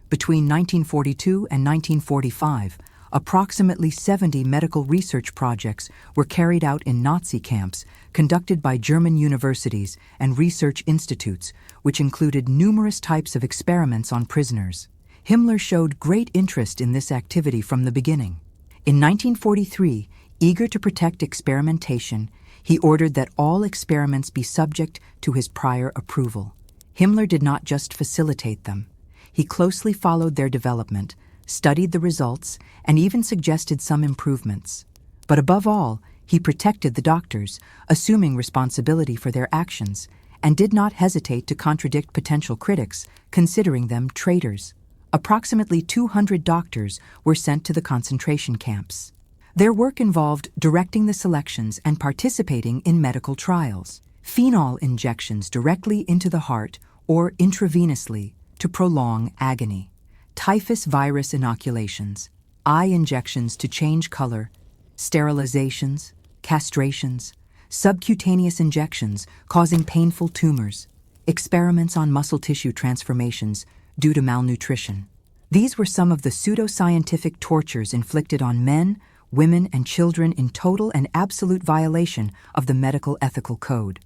Between 1942 and 1945, approximately 70 medical research projects were carried out in Nazi camps conducted by German universities and research institutes, which included numerous types of experiments on prisoners. Himmler showed great interest in this activity from the beginning. In 1943, eager to protect experimentation, he ordered that all experiments be subject to his prior approval. Himmler did not just facilitate them. He closely followed their development, studied the results, and even suggested some improvements. But above all, he protected the doctors, assuming responsibility for their actions, and did not hesitate to contradict potential critics, considering them traitors. Approximately 200 doctors were sent to the concentration camps. Their work involved directing the selections and participating in medical trials. Phenol injections directly into the heart or intravenously to prolong agony. Typhus virus inoculations, eye injections to change color, sterilizations, castrations, subcutaneous injections causing painful tumors, experiments on muscle tissue transformations due to malnutrition. These were some of the pseudo-scientific tortures inflicted on men, women, and children in total and absolute violation of the medical ethical code.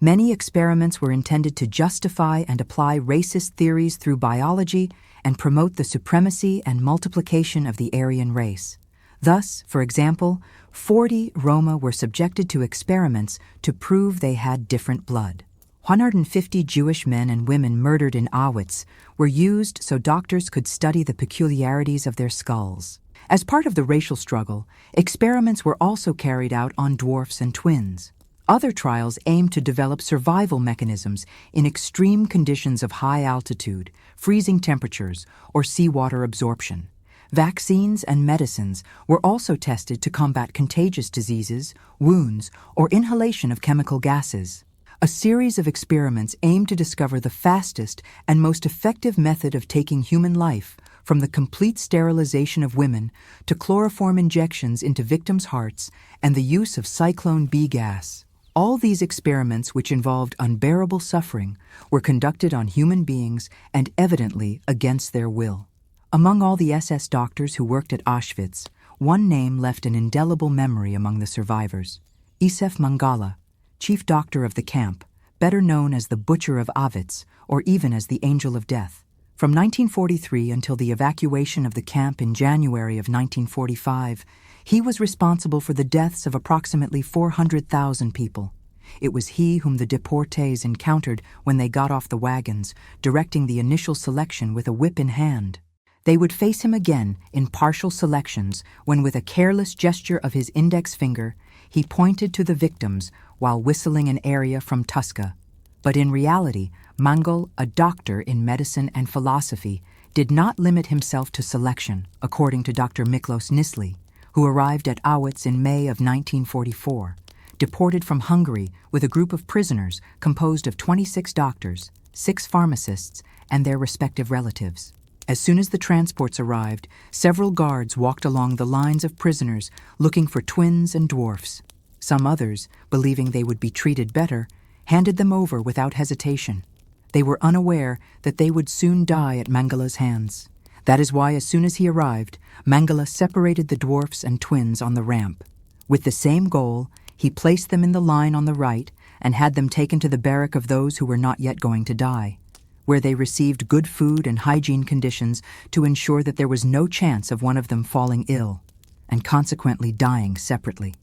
Many experiments were intended to justify and apply racist theories through biology and promote the supremacy and multiplication of the Aryan race. Thus, for example, 40 Roma were subjected to experiments to prove they had different blood. 150 Jewish men and women murdered in Auschwitz were used so doctors could study the peculiarities of their skulls. As part of the racial struggle, experiments were also carried out on dwarfs and twins. Other trials aimed to develop survival mechanisms in extreme conditions of high altitude, freezing temperatures, or seawater absorption. Vaccines and medicines were also tested to combat contagious diseases, wounds, or inhalation of chemical gases. A series of experiments aimed to discover the fastest and most effective method of taking human life, from the complete sterilization of women to chloroform injections into victims' hearts and the use of Cyclone B gas. All these experiments, which involved unbearable suffering, were conducted on human beings and evidently against their will. Among all the SS doctors who worked at Auschwitz, one name left an indelible memory among the survivors: Isef Mangala, chief doctor of the camp, better known as the Butcher of Auschwitz, or even as the Angel of Death. From 1943 until the evacuation of the camp in January of 1945, he was responsible for the deaths of approximately 400,000 people. It was he whom the deportees encountered when they got off the wagons, directing the initial selection with a whip in hand. They would face him again in partial selections when, with a careless gesture of his index finger, he pointed to the victims while whistling an aria from Tuska. But in reality, Mangel, a doctor in medicine and philosophy, did not limit himself to selection, according to Dr. Miklos Nisli, who arrived at Auschwitz in May of 1944. deported from Hungary with a group of prisoners composed of 26 doctors, 6 pharmacists, and their respective relatives. As soon as the transports arrived, several guards walked along the lines of prisoners looking for twins and dwarfs. Some others, believing they would be treated better, handed them over without hesitation. They were unaware that they would soon die at Mangala's hands. That is why, as soon as he arrived, Mangala separated the dwarfs and twins on the ramp. With the same goal, he placed them in the line on the right and had them taken to the barrack of those who were not yet going to die, where they received good food and hygiene conditions to ensure that there was no chance of one of them falling ill, and consequently dying separately.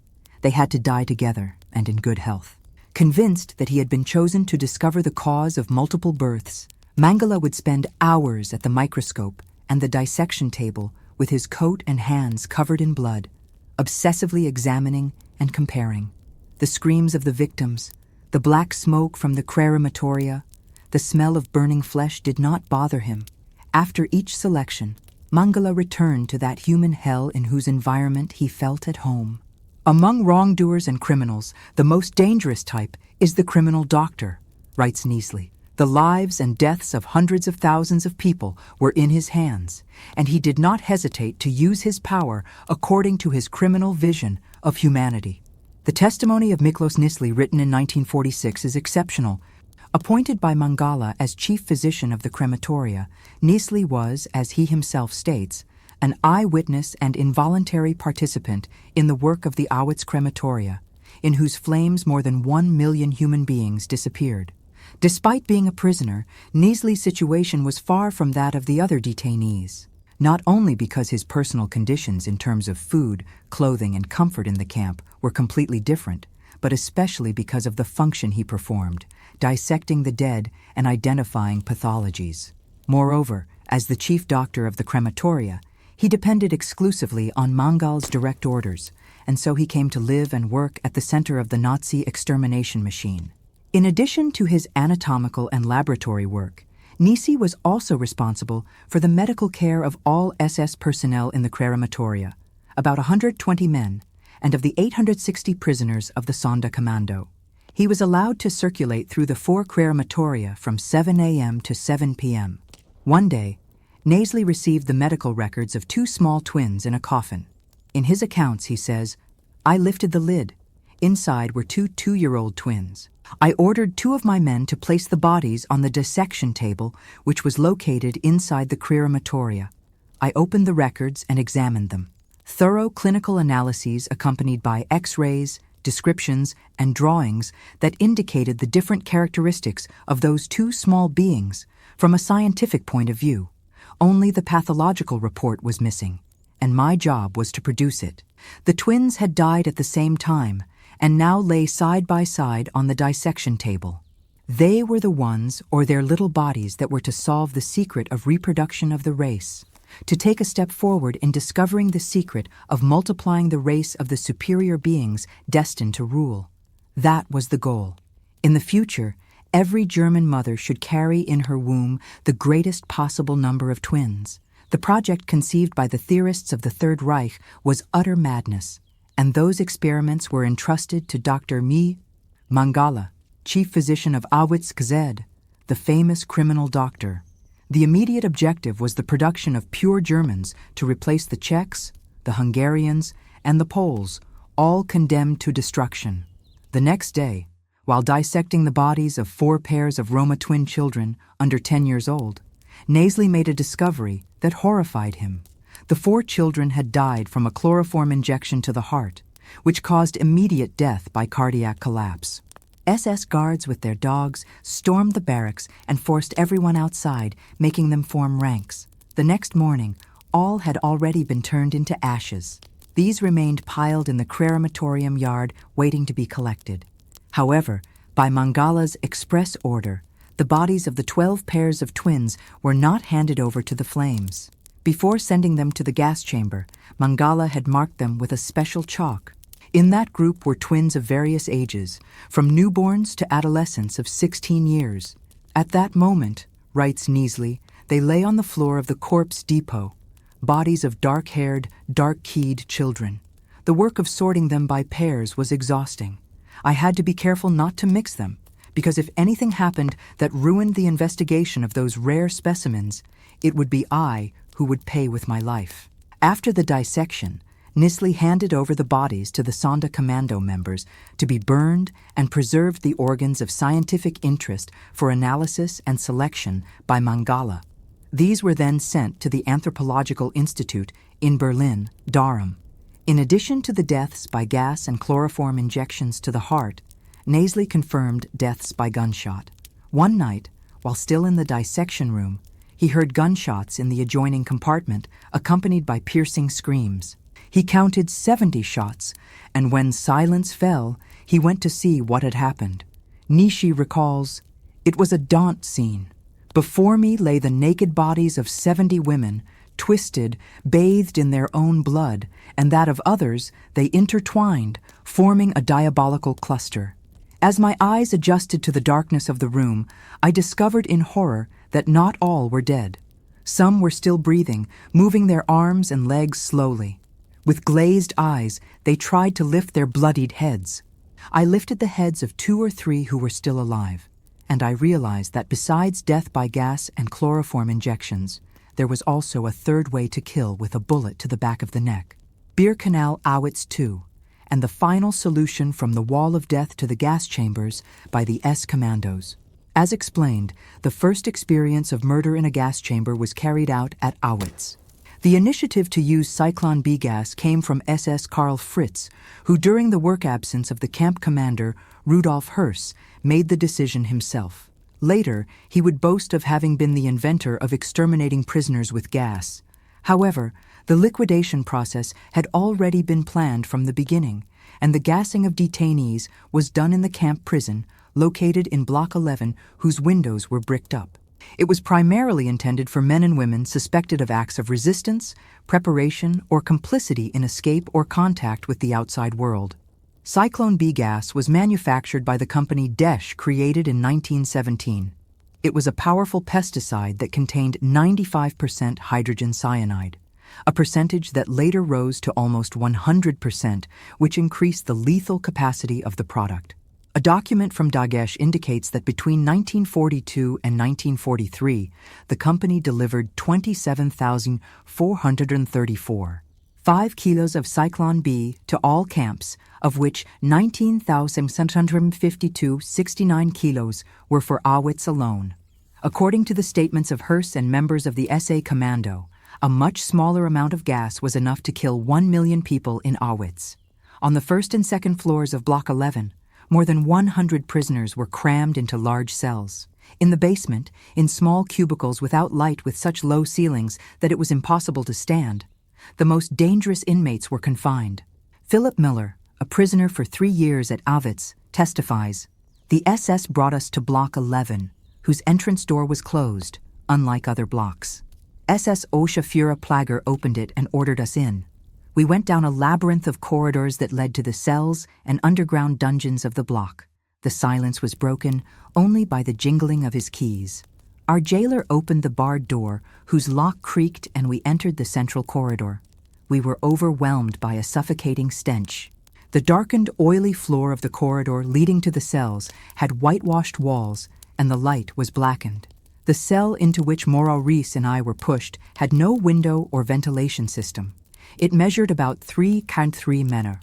They had to die together and in good health. Convinced that he had been chosen to discover the cause of multiple births, Mangala would spend hours at the microscope and the dissection table with his coat and hands covered in blood, obsessively examining and comparing. The screams of the victims, the black smoke from the crematoria, the smell of burning flesh did not bother him. After each selection, Mangala returned to that human hell in whose environment he felt at home. Among wrongdoers and criminals, the most dangerous type is the criminal doctor, writes Niesli. The lives and deaths of hundreds of thousands of people were in his hands, and he did not hesitate to use his power according to his criminal vision of humanity. The testimony of Miklos Niesli, written in 1946, is exceptional. Appointed by Mangala as chief physician of the crematoria, Niesli was, as he himself states, an eyewitness and involuntary participant in the work of the Auschwitz crematoria, in whose flames more than 1 million human beings disappeared. Despite being a prisoner, Niesli's situation was far from that of the other detainees, not only because his personal conditions in terms of food, clothing, and comfort in the camp were completely different, but especially because of the function he performed, dissecting the dead and identifying pathologies. Moreover, as the chief doctor of the crematoria, he depended exclusively on Mangal's direct orders, and so he came to live and work at the center of the Nazi extermination machine. In addition to his anatomical and laboratory work, Niesli was also responsible for the medical care of all SS personnel in the crematoria, about 120 men, and of the 860 prisoners of the Sonderkommando. He was allowed to circulate through the 4 crematoria from 7 a.m. to 7 p.m. One day, Niesli received the medical records of 2 small twins in a coffin. In his accounts, he says, "I lifted the lid. Inside were 2 two-year-old twins. I ordered 2 of my men to place the bodies on the dissection table, which was located inside the crematoria. I opened the records and examined them. Thorough clinical analyses accompanied by X-rays, descriptions, and drawings that indicated the different characteristics of those 2 small beings from a scientific point of view. Only the pathological report was missing, and my job was to produce it. The twins had died at the same time, and now lay side by side on the dissection table. They were the ones, or their little bodies, that were to solve the secret of reproduction of the race, to take a step forward in discovering the secret of multiplying the race of the superior beings destined to rule. That was the goal. In the future, every German mother should carry in her womb the greatest possible number of twins. The project conceived by the theorists of the Third Reich was utter madness, and those experiments were entrusted to Dr. Mangala, chief physician of Auschwitz KZ, the famous criminal doctor. The immediate objective was the production of pure Germans to replace the Czechs, the Hungarians, and the Poles, all condemned to destruction. The next day, while dissecting the bodies of 4 pairs of Roma twin children under 10 years old, Niesli made a discovery that horrified him. The 4 children had died from a chloroform injection to the heart, which caused immediate death by cardiac collapse. SS guards with their dogs stormed the barracks and forced everyone outside, making them form ranks. The next morning, all had already been turned into ashes. These remained piled in the crematorium yard, waiting to be collected. However, by Mangala's express order, the bodies of the 12 pairs of twins were not handed over to the flames. Before sending them to the gas chamber, Mangala had marked them with a special chalk. In that group were twins of various ages, from newborns to adolescents of 16 years. At that moment, writes Niesli, they lay on the floor of the corpse depot, bodies of dark-haired, dark-keyed children. The work of sorting them by pairs was exhausting. I had to be careful not to mix them, because if anything happened that ruined the investigation of those rare specimens, it would be I who would pay with my life. After the dissection, Nisli handed over the bodies to the Sonda Commando members to be burned and preserved the organs of scientific interest for analysis and selection by Mangala. These were then sent to the Anthropological Institute in Berlin, Darum. In addition to the deaths by gas and chloroform injections to the heart, Nasely confirmed deaths by gunshot. One night, while still in the dissection room, he heard gunshots in the adjoining compartment, accompanied by piercing screams. He counted 70 shots, and when silence fell, he went to see what had happened. Nishi recalls, "It was a daunt scene. Before me lay the naked bodies of 70 women, twisted, bathed in their own blood, and that of others they intertwined, forming a diabolical cluster. As my eyes adjusted to the darkness of the room, I discovered in horror that not all were dead. Some were still breathing, moving their arms and legs slowly. With glazed eyes, they tried to lift their bloodied heads. I lifted the heads of 2 or 3 who were still alive, and I realized that besides death by gas and chloroform injections, there was also a third way to kill with a bullet to the back of the neck. Birkenau Auschwitz II, and the final solution from the wall of death to the gas chambers by the S commandos. As explained, the first experience of murder in a gas chamber was carried out at Auschwitz. The initiative to use Cyclone B gas came from SS Karl Fritz, who during the work absence of the camp commander, Rudolf Höss, made the decision himself. Later, he would boast of having been the inventor of exterminating prisoners with gas. However, the liquidation process had already been planned from the beginning, and the gassing of detainees was done in the camp prison located in Block 11, whose windows were bricked up. It was primarily intended for men and women suspected of acts of resistance, preparation, or complicity in escape or contact with the outside world. Cyclone B gas was manufactured by the company Desch, created in 1917. It was a powerful pesticide that contained 95% hydrogen cyanide, a percentage that later rose to almost 100%, which increased the lethal capacity of the product. A document from Dagesh indicates that between 1942 and 1943, the company delivered 27,434. 5 kilos of Cyclone B to all camps, of which 19,752 69 kilos were for Auschwitz alone. According to the statements of Höss and members of the SA Commando, a much smaller amount of gas was enough to kill 1 million people in Auschwitz. On the first and second floors of Block 11, more than 100 prisoners were crammed into large cells. In the basement, in small cubicles without light with such low ceilings that it was impossible to stand, the most dangerous inmates were confined. Philip Miller, a prisoner for 3 years at Auschwitz, testifies, "The SS brought us to Block 11, whose entrance door was closed, unlike other blocks. SS Osha Führer Plager opened it and ordered us in. We went down a labyrinth of corridors that led to the cells and underground dungeons of the block. The silence was broken only by the jingling of his keys. Our jailer opened the barred door, whose lock creaked, and we entered the central corridor. We were overwhelmed by a suffocating stench. The darkened, oily floor of the corridor leading to the cells had whitewashed walls, and the light was blackened. The cell into which Maurice and I were pushed had no window or ventilation system. It measured about 3x3 meter.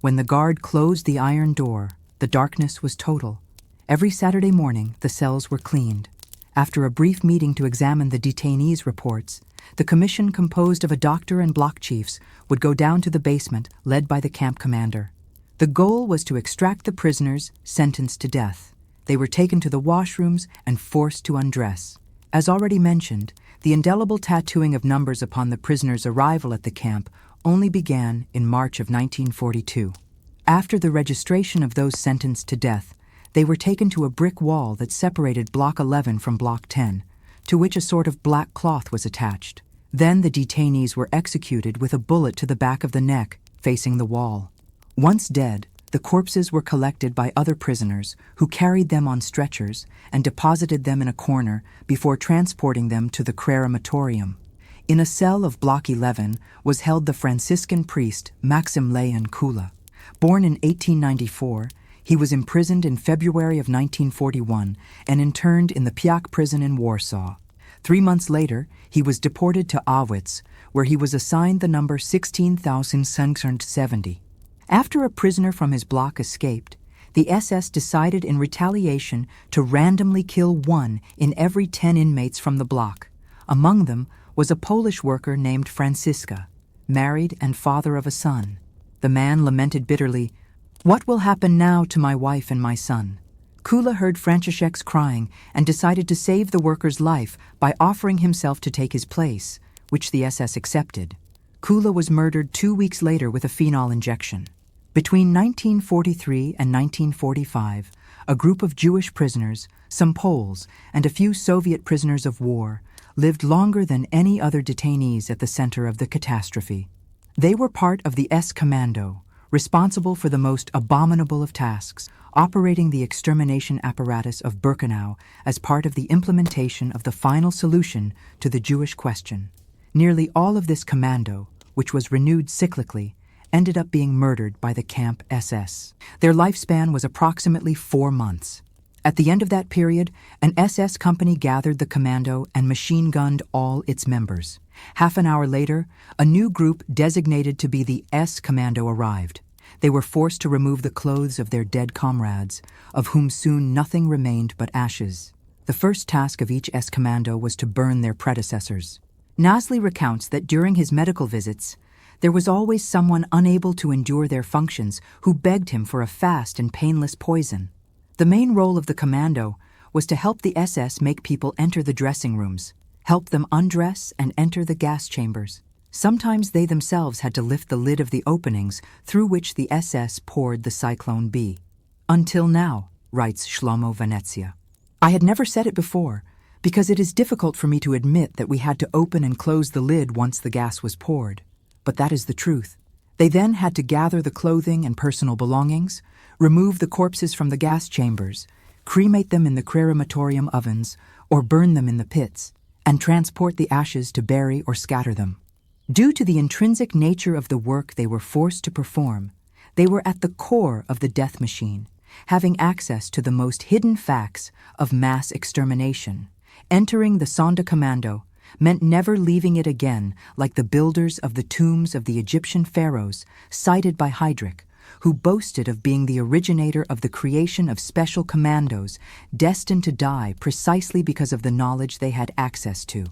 When the guard closed the iron door, the darkness was total. Every Saturday morning, the cells were cleaned. After a brief meeting to examine the detainees' reports, the commission composed of a doctor and block chiefs would go down to the basement, led by the camp commander. The goal was to extract the prisoners sentenced to death. They were taken to the washrooms and forced to undress. As already mentioned, the indelible tattooing of numbers upon the prisoners' arrival at the camp only began in March of 1942. After the registration of those sentenced to death, they were taken to a brick wall that separated Block 11 from Block 10, to which a sort of black cloth was attached. Then the detainees were executed with a bullet to the back of the neck, facing the wall. Once dead, the corpses were collected by other prisoners who carried them on stretchers and deposited them in a corner before transporting them to the crematorium. In a cell of Block 11 was held the Franciscan priest Maximilian Kula. Born in 1894, He was imprisoned in February of 1941 and interned in the Piak prison in Warsaw. 3 months later, he was deported to Auschwitz, where he was assigned the number 16,670. After a prisoner from his block escaped, the SS decided in retaliation to randomly kill 1 in every 10 inmates from the block. Among them was a Polish worker named Franciszka, married and father of a son. The man lamented bitterly, "What will happen now to my wife and my son?" Kula heard Franciszek's crying and decided to save the worker's life by offering himself to take his place, which the SS accepted. Kula was murdered 2 weeks later with a phenol injection. Between 1943 and 1945, a group of Jewish prisoners, some Poles, and a few Soviet prisoners of war lived longer than any other detainees at the center of the catastrophe. They were part of the S-Commando, responsible for the most abominable of tasks, operating the extermination apparatus of Birkenau as part of the implementation of the final solution to the Jewish question. Nearly all of this commando, which was renewed cyclically, ended up being murdered by the Camp SS. Their lifespan was approximately 4 months. At the end of that period, an SS company gathered the commando and machine-gunned all its members. Half an hour later, a new group designated to be the S-Commando arrived. They were forced to remove the clothes of their dead comrades, of whom soon nothing remained but ashes. The first task of each S-Commando was to burn their predecessors. Nasli recounts that during his medical visits, there was always someone unable to endure their functions who begged him for a fast and painless poison. The main role of the commando was to help the SS make people enter the dressing rooms, help them undress and enter the gas chambers. Sometimes they themselves had to lift the lid of the openings through which the SS poured the Cyclone B. Until now, writes Shlomo Venezia. I had never said it before, because it is difficult for me to admit that we had to open and close the lid once the gas was poured. But that is the truth. They then had to gather the clothing and personal belongings, remove the corpses from the gas chambers, cremate them in the crematorium ovens, or burn them in the pits, and transport the ashes to bury or scatter them. Due to the intrinsic nature of the work they were forced to perform, they were at the core of the death machine, having access to the most hidden facts of mass extermination. Entering the Sonderkommando meant never leaving it again, like the builders of the tombs of the Egyptian pharaohs cited by Heydrich, who boasted of being the originator of the creation of special commandos destined to die precisely because of the knowledge they had access to.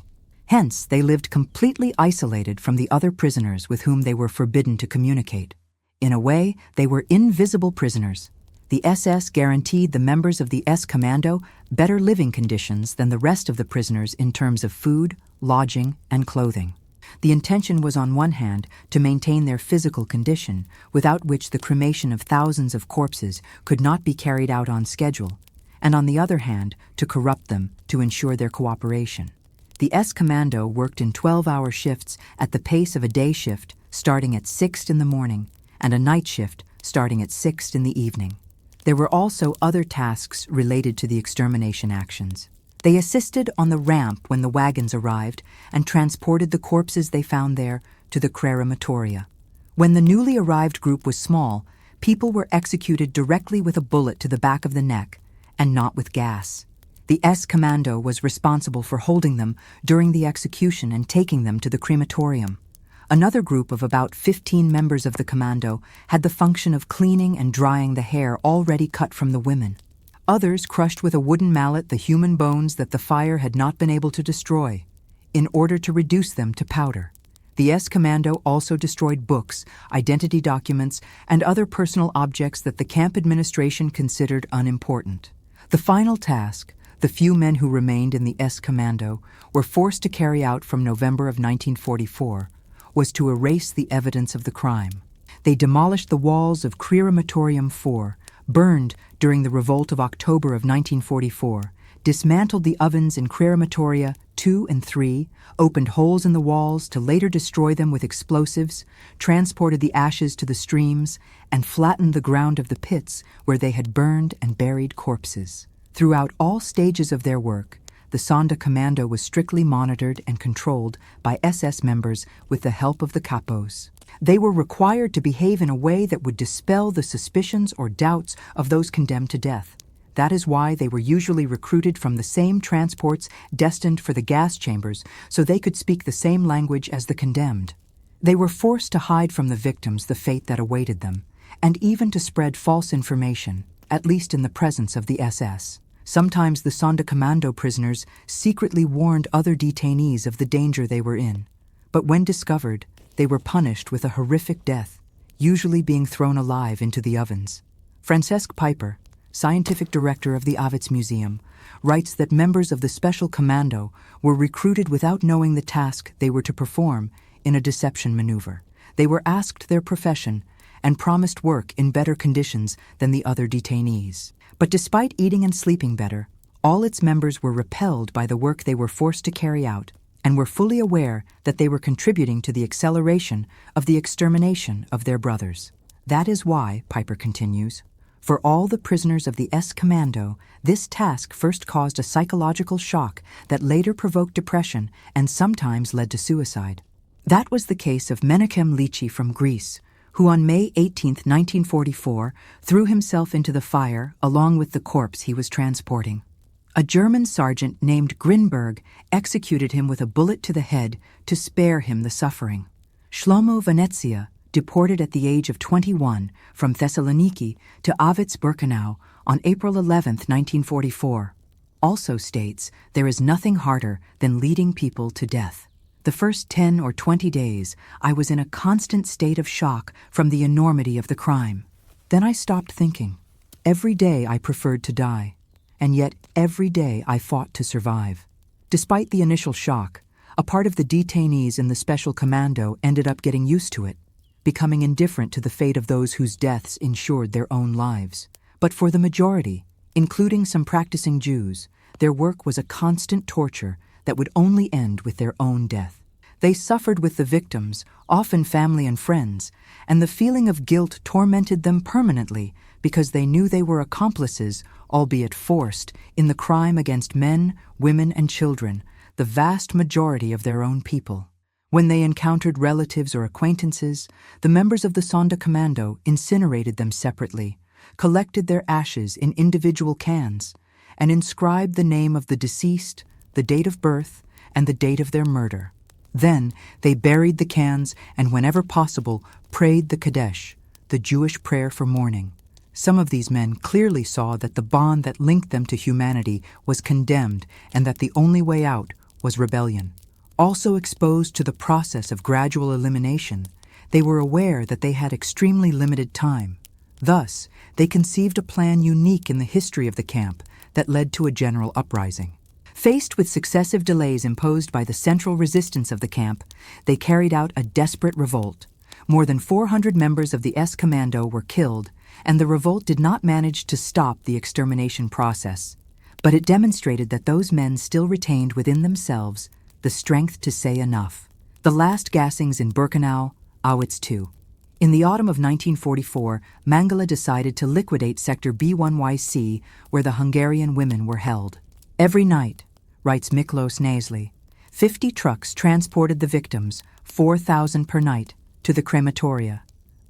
Hence, they lived completely isolated from the other prisoners with whom they were forbidden to communicate. In a way, they were invisible prisoners. The SS guaranteed the members of the S-Commando better living conditions than the rest of the prisoners in terms of food, lodging, and clothing. The intention was on one hand to maintain their physical condition, without which the cremation of thousands of corpses could not be carried out on schedule, and on the other hand to corrupt them to ensure their cooperation. The S-Commando worked in 12-hour shifts at the pace of a day shift starting at 6 in the morning and a night shift starting at 6 in the evening. There were also other tasks related to the extermination actions. They assisted on the ramp when the wagons arrived and transported the corpses they found there to the crematoria. When the newly arrived group was small, people were executed directly with a bullet to the back of the neck and not with gas. The S-Commando was responsible for holding them during the execution and taking them to the crematorium. Another group of about 15 members of the commando had the function of cleaning and drying the hair already cut from the women. Others crushed with a wooden mallet the human bones that the fire had not been able to destroy, in order to reduce them to powder. The S-Commando also destroyed books, identity documents, and other personal objects that the camp administration considered unimportant. The final task, the few men who remained in the S-Commando were forced to carry out from November of 1944, was to erase the evidence of the crime. They demolished the walls of Crematorium 4, burned during the revolt of October of 1944, dismantled the ovens in Crematoria 2 and 3, opened holes in the walls to later destroy them with explosives, transported the ashes to the streams, and flattened the ground of the pits where they had burned and buried corpses. Throughout all stages of their work, the Sonderkommando was strictly monitored and controlled by SS members with the help of the capos. They were required to behave in a way that would dispel the suspicions or doubts of those condemned to death. That is why they were usually recruited from the same transports destined for the gas chambers, so they could speak the same language as the condemned. They were forced to hide from the victims the fate that awaited them, and even to spread false information, at least in the presence of the SS. Sometimes the Sonderkommando prisoners secretly warned other detainees of the danger they were in. But when discovered, they were punished with a horrific death, usually being thrown alive into the ovens. Francesc Piper, scientific director of the Auschwitz Museum, writes that members of the Special Commando were recruited without knowing the task they were to perform in a deception maneuver. They were asked their profession and promised work in better conditions than the other detainees. But despite eating and sleeping better, all its members were repelled by the work they were forced to carry out and were fully aware that they were contributing to the acceleration of the extermination of their brothers. That is why, Piper continues, for all the prisoners of the S-Commando, this task first caused a psychological shock that later provoked depression and sometimes led to suicide. That was the case of Menachem Lichi from Greece, who on May 18, 1944, threw himself into the fire along with the corpse he was transporting. A German sergeant named Grinberg executed him with a bullet to the head to spare him the suffering. Shlomo Venezia, deported at the age of 21 from Thessaloniki to Auschwitz-Birkenau on April 11, 1944, also states there is nothing harder than leading people to death. The first 10 or 20 days, I was in a constant state of shock from the enormity of the crime. Then I stopped thinking. Every day I preferred to die, and yet every day I fought to survive. Despite the initial shock, a part of the detainees in the Special Commando ended up getting used to it, becoming indifferent to the fate of those whose deaths ensured their own lives. But for the majority, including some practicing Jews, their work was a constant torture that would only end with their own death. They suffered with the victims, often family and friends, and the feeling of guilt tormented them permanently because they knew they were accomplices, albeit forced, in the crime against men, women, and children, the vast majority of their own people. When they encountered relatives or acquaintances, the members of the Sonderkommando incinerated them separately, collected their ashes in individual cans, and inscribed the name of the deceased, the date of birth, and the date of their murder. Then they buried the cans and, whenever possible, prayed the Kaddish, the Jewish prayer for mourning. Some of these men clearly saw that the bond that linked them to humanity was condemned and that the only way out was rebellion. Also exposed to the process of gradual elimination, they were aware that they had extremely limited time. Thus, they conceived a plan unique in the history of the camp that led to a general uprising. Faced with successive delays imposed by the central resistance of the camp, they carried out a desperate revolt. More than 400 members of the S-Commando were killed, and the revolt did not manage to stop the extermination process. But it demonstrated that those men still retained within themselves the strength to say enough. The last gassings in Birkenau, Auschwitz II. In the autumn of 1944, Mengele decided to liquidate Sector B1YC, where the Hungarian women were held. Every night, writes Miklos Nasli, 50 trucks transported the victims, 4,000 per night, to the crematoria.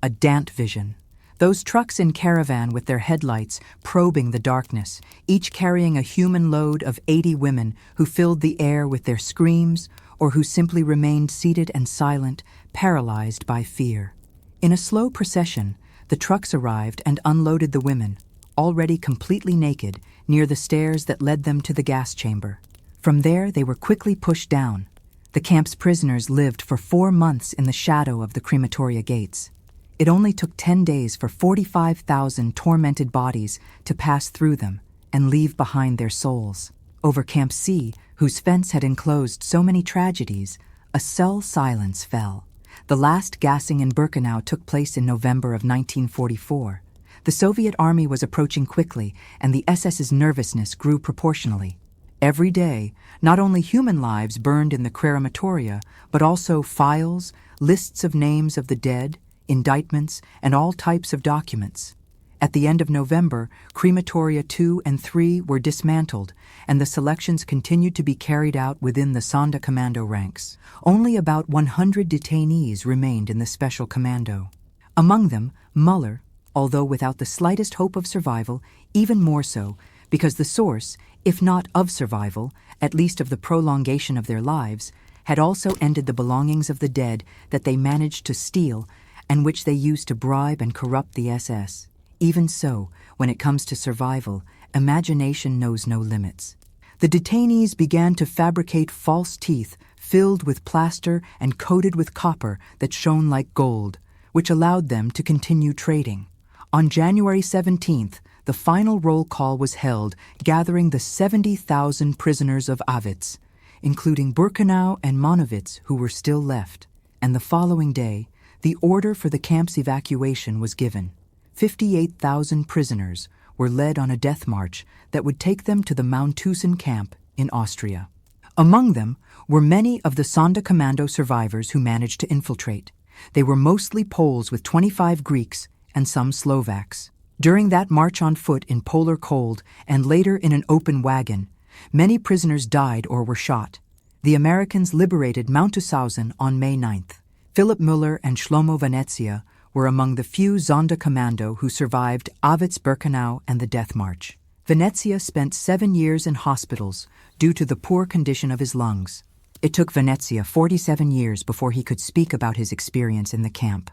A Dant vision. Those trucks in caravan with their headlights probing the darkness, each carrying a human load of 80 women who filled the air with their screams or who simply remained seated and silent, paralyzed by fear. In a slow procession, the trucks arrived and unloaded the women, already completely naked, near the stairs that led them to the gas chamber. From there, they were quickly pushed down. The camp's prisoners lived for 4 months in the shadow of the crematoria gates. It only took 10 days for 45,000 tormented bodies to pass through them and leave behind their souls. Over Camp C, whose fence had enclosed so many tragedies, a cell silence fell. The last gassing in Birkenau took place in November of 1944. The Soviet army was approaching quickly, and the SS's nervousness grew proportionally. Every day, not only human lives burned in the crematoria, but also files, lists of names of the dead, indictments, and all types of documents. At the end of November, crematoria 2 and 3 were dismantled, and the selections continued to be carried out within the Sonderkommando ranks. Only about 100 detainees remained in the Special Commando. Among them, Muller, although without the slightest hope of survival, even more so, because the source, if not of survival, at least of the prolongation of their lives, had also ended the belongings of the dead that they managed to steal and which they used to bribe and corrupt the SS. Even so, when it comes to survival, imagination knows no limits. The detainees began to fabricate false teeth filled with plaster and coated with copper that shone like gold, which allowed them to continue trading. On January 17th, the final roll call was held, gathering the 70,000 prisoners of Auschwitz, including Birkenau and Monowitz, who were still left. And the following day, the order for the camp's evacuation was given. 58,000 prisoners were led on a death march that would take them to the Mauthausen camp in Austria. Among them were many of the Sonderkommando survivors who managed to infiltrate. They were mostly Poles with 25 Greeks and some Slovaks. During that march on foot in polar cold and later in an open wagon, many prisoners died or were shot. The Americans liberated Mauthausen on May 9th. Philipp Müller and Shlomo Venezia were among the few Sonderkommando who survived Auschwitz-Birkenau and the Death March. Venezia spent 7 years in hospitals due to the poor condition of his lungs. It took Venezia 47 years before he could speak about his experience in the camp.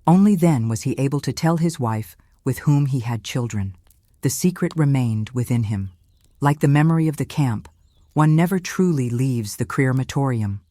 Only then was he able to tell his wife, with whom he had children. The secret remained within him. Like the memory of the camp, one never truly leaves the crematorium.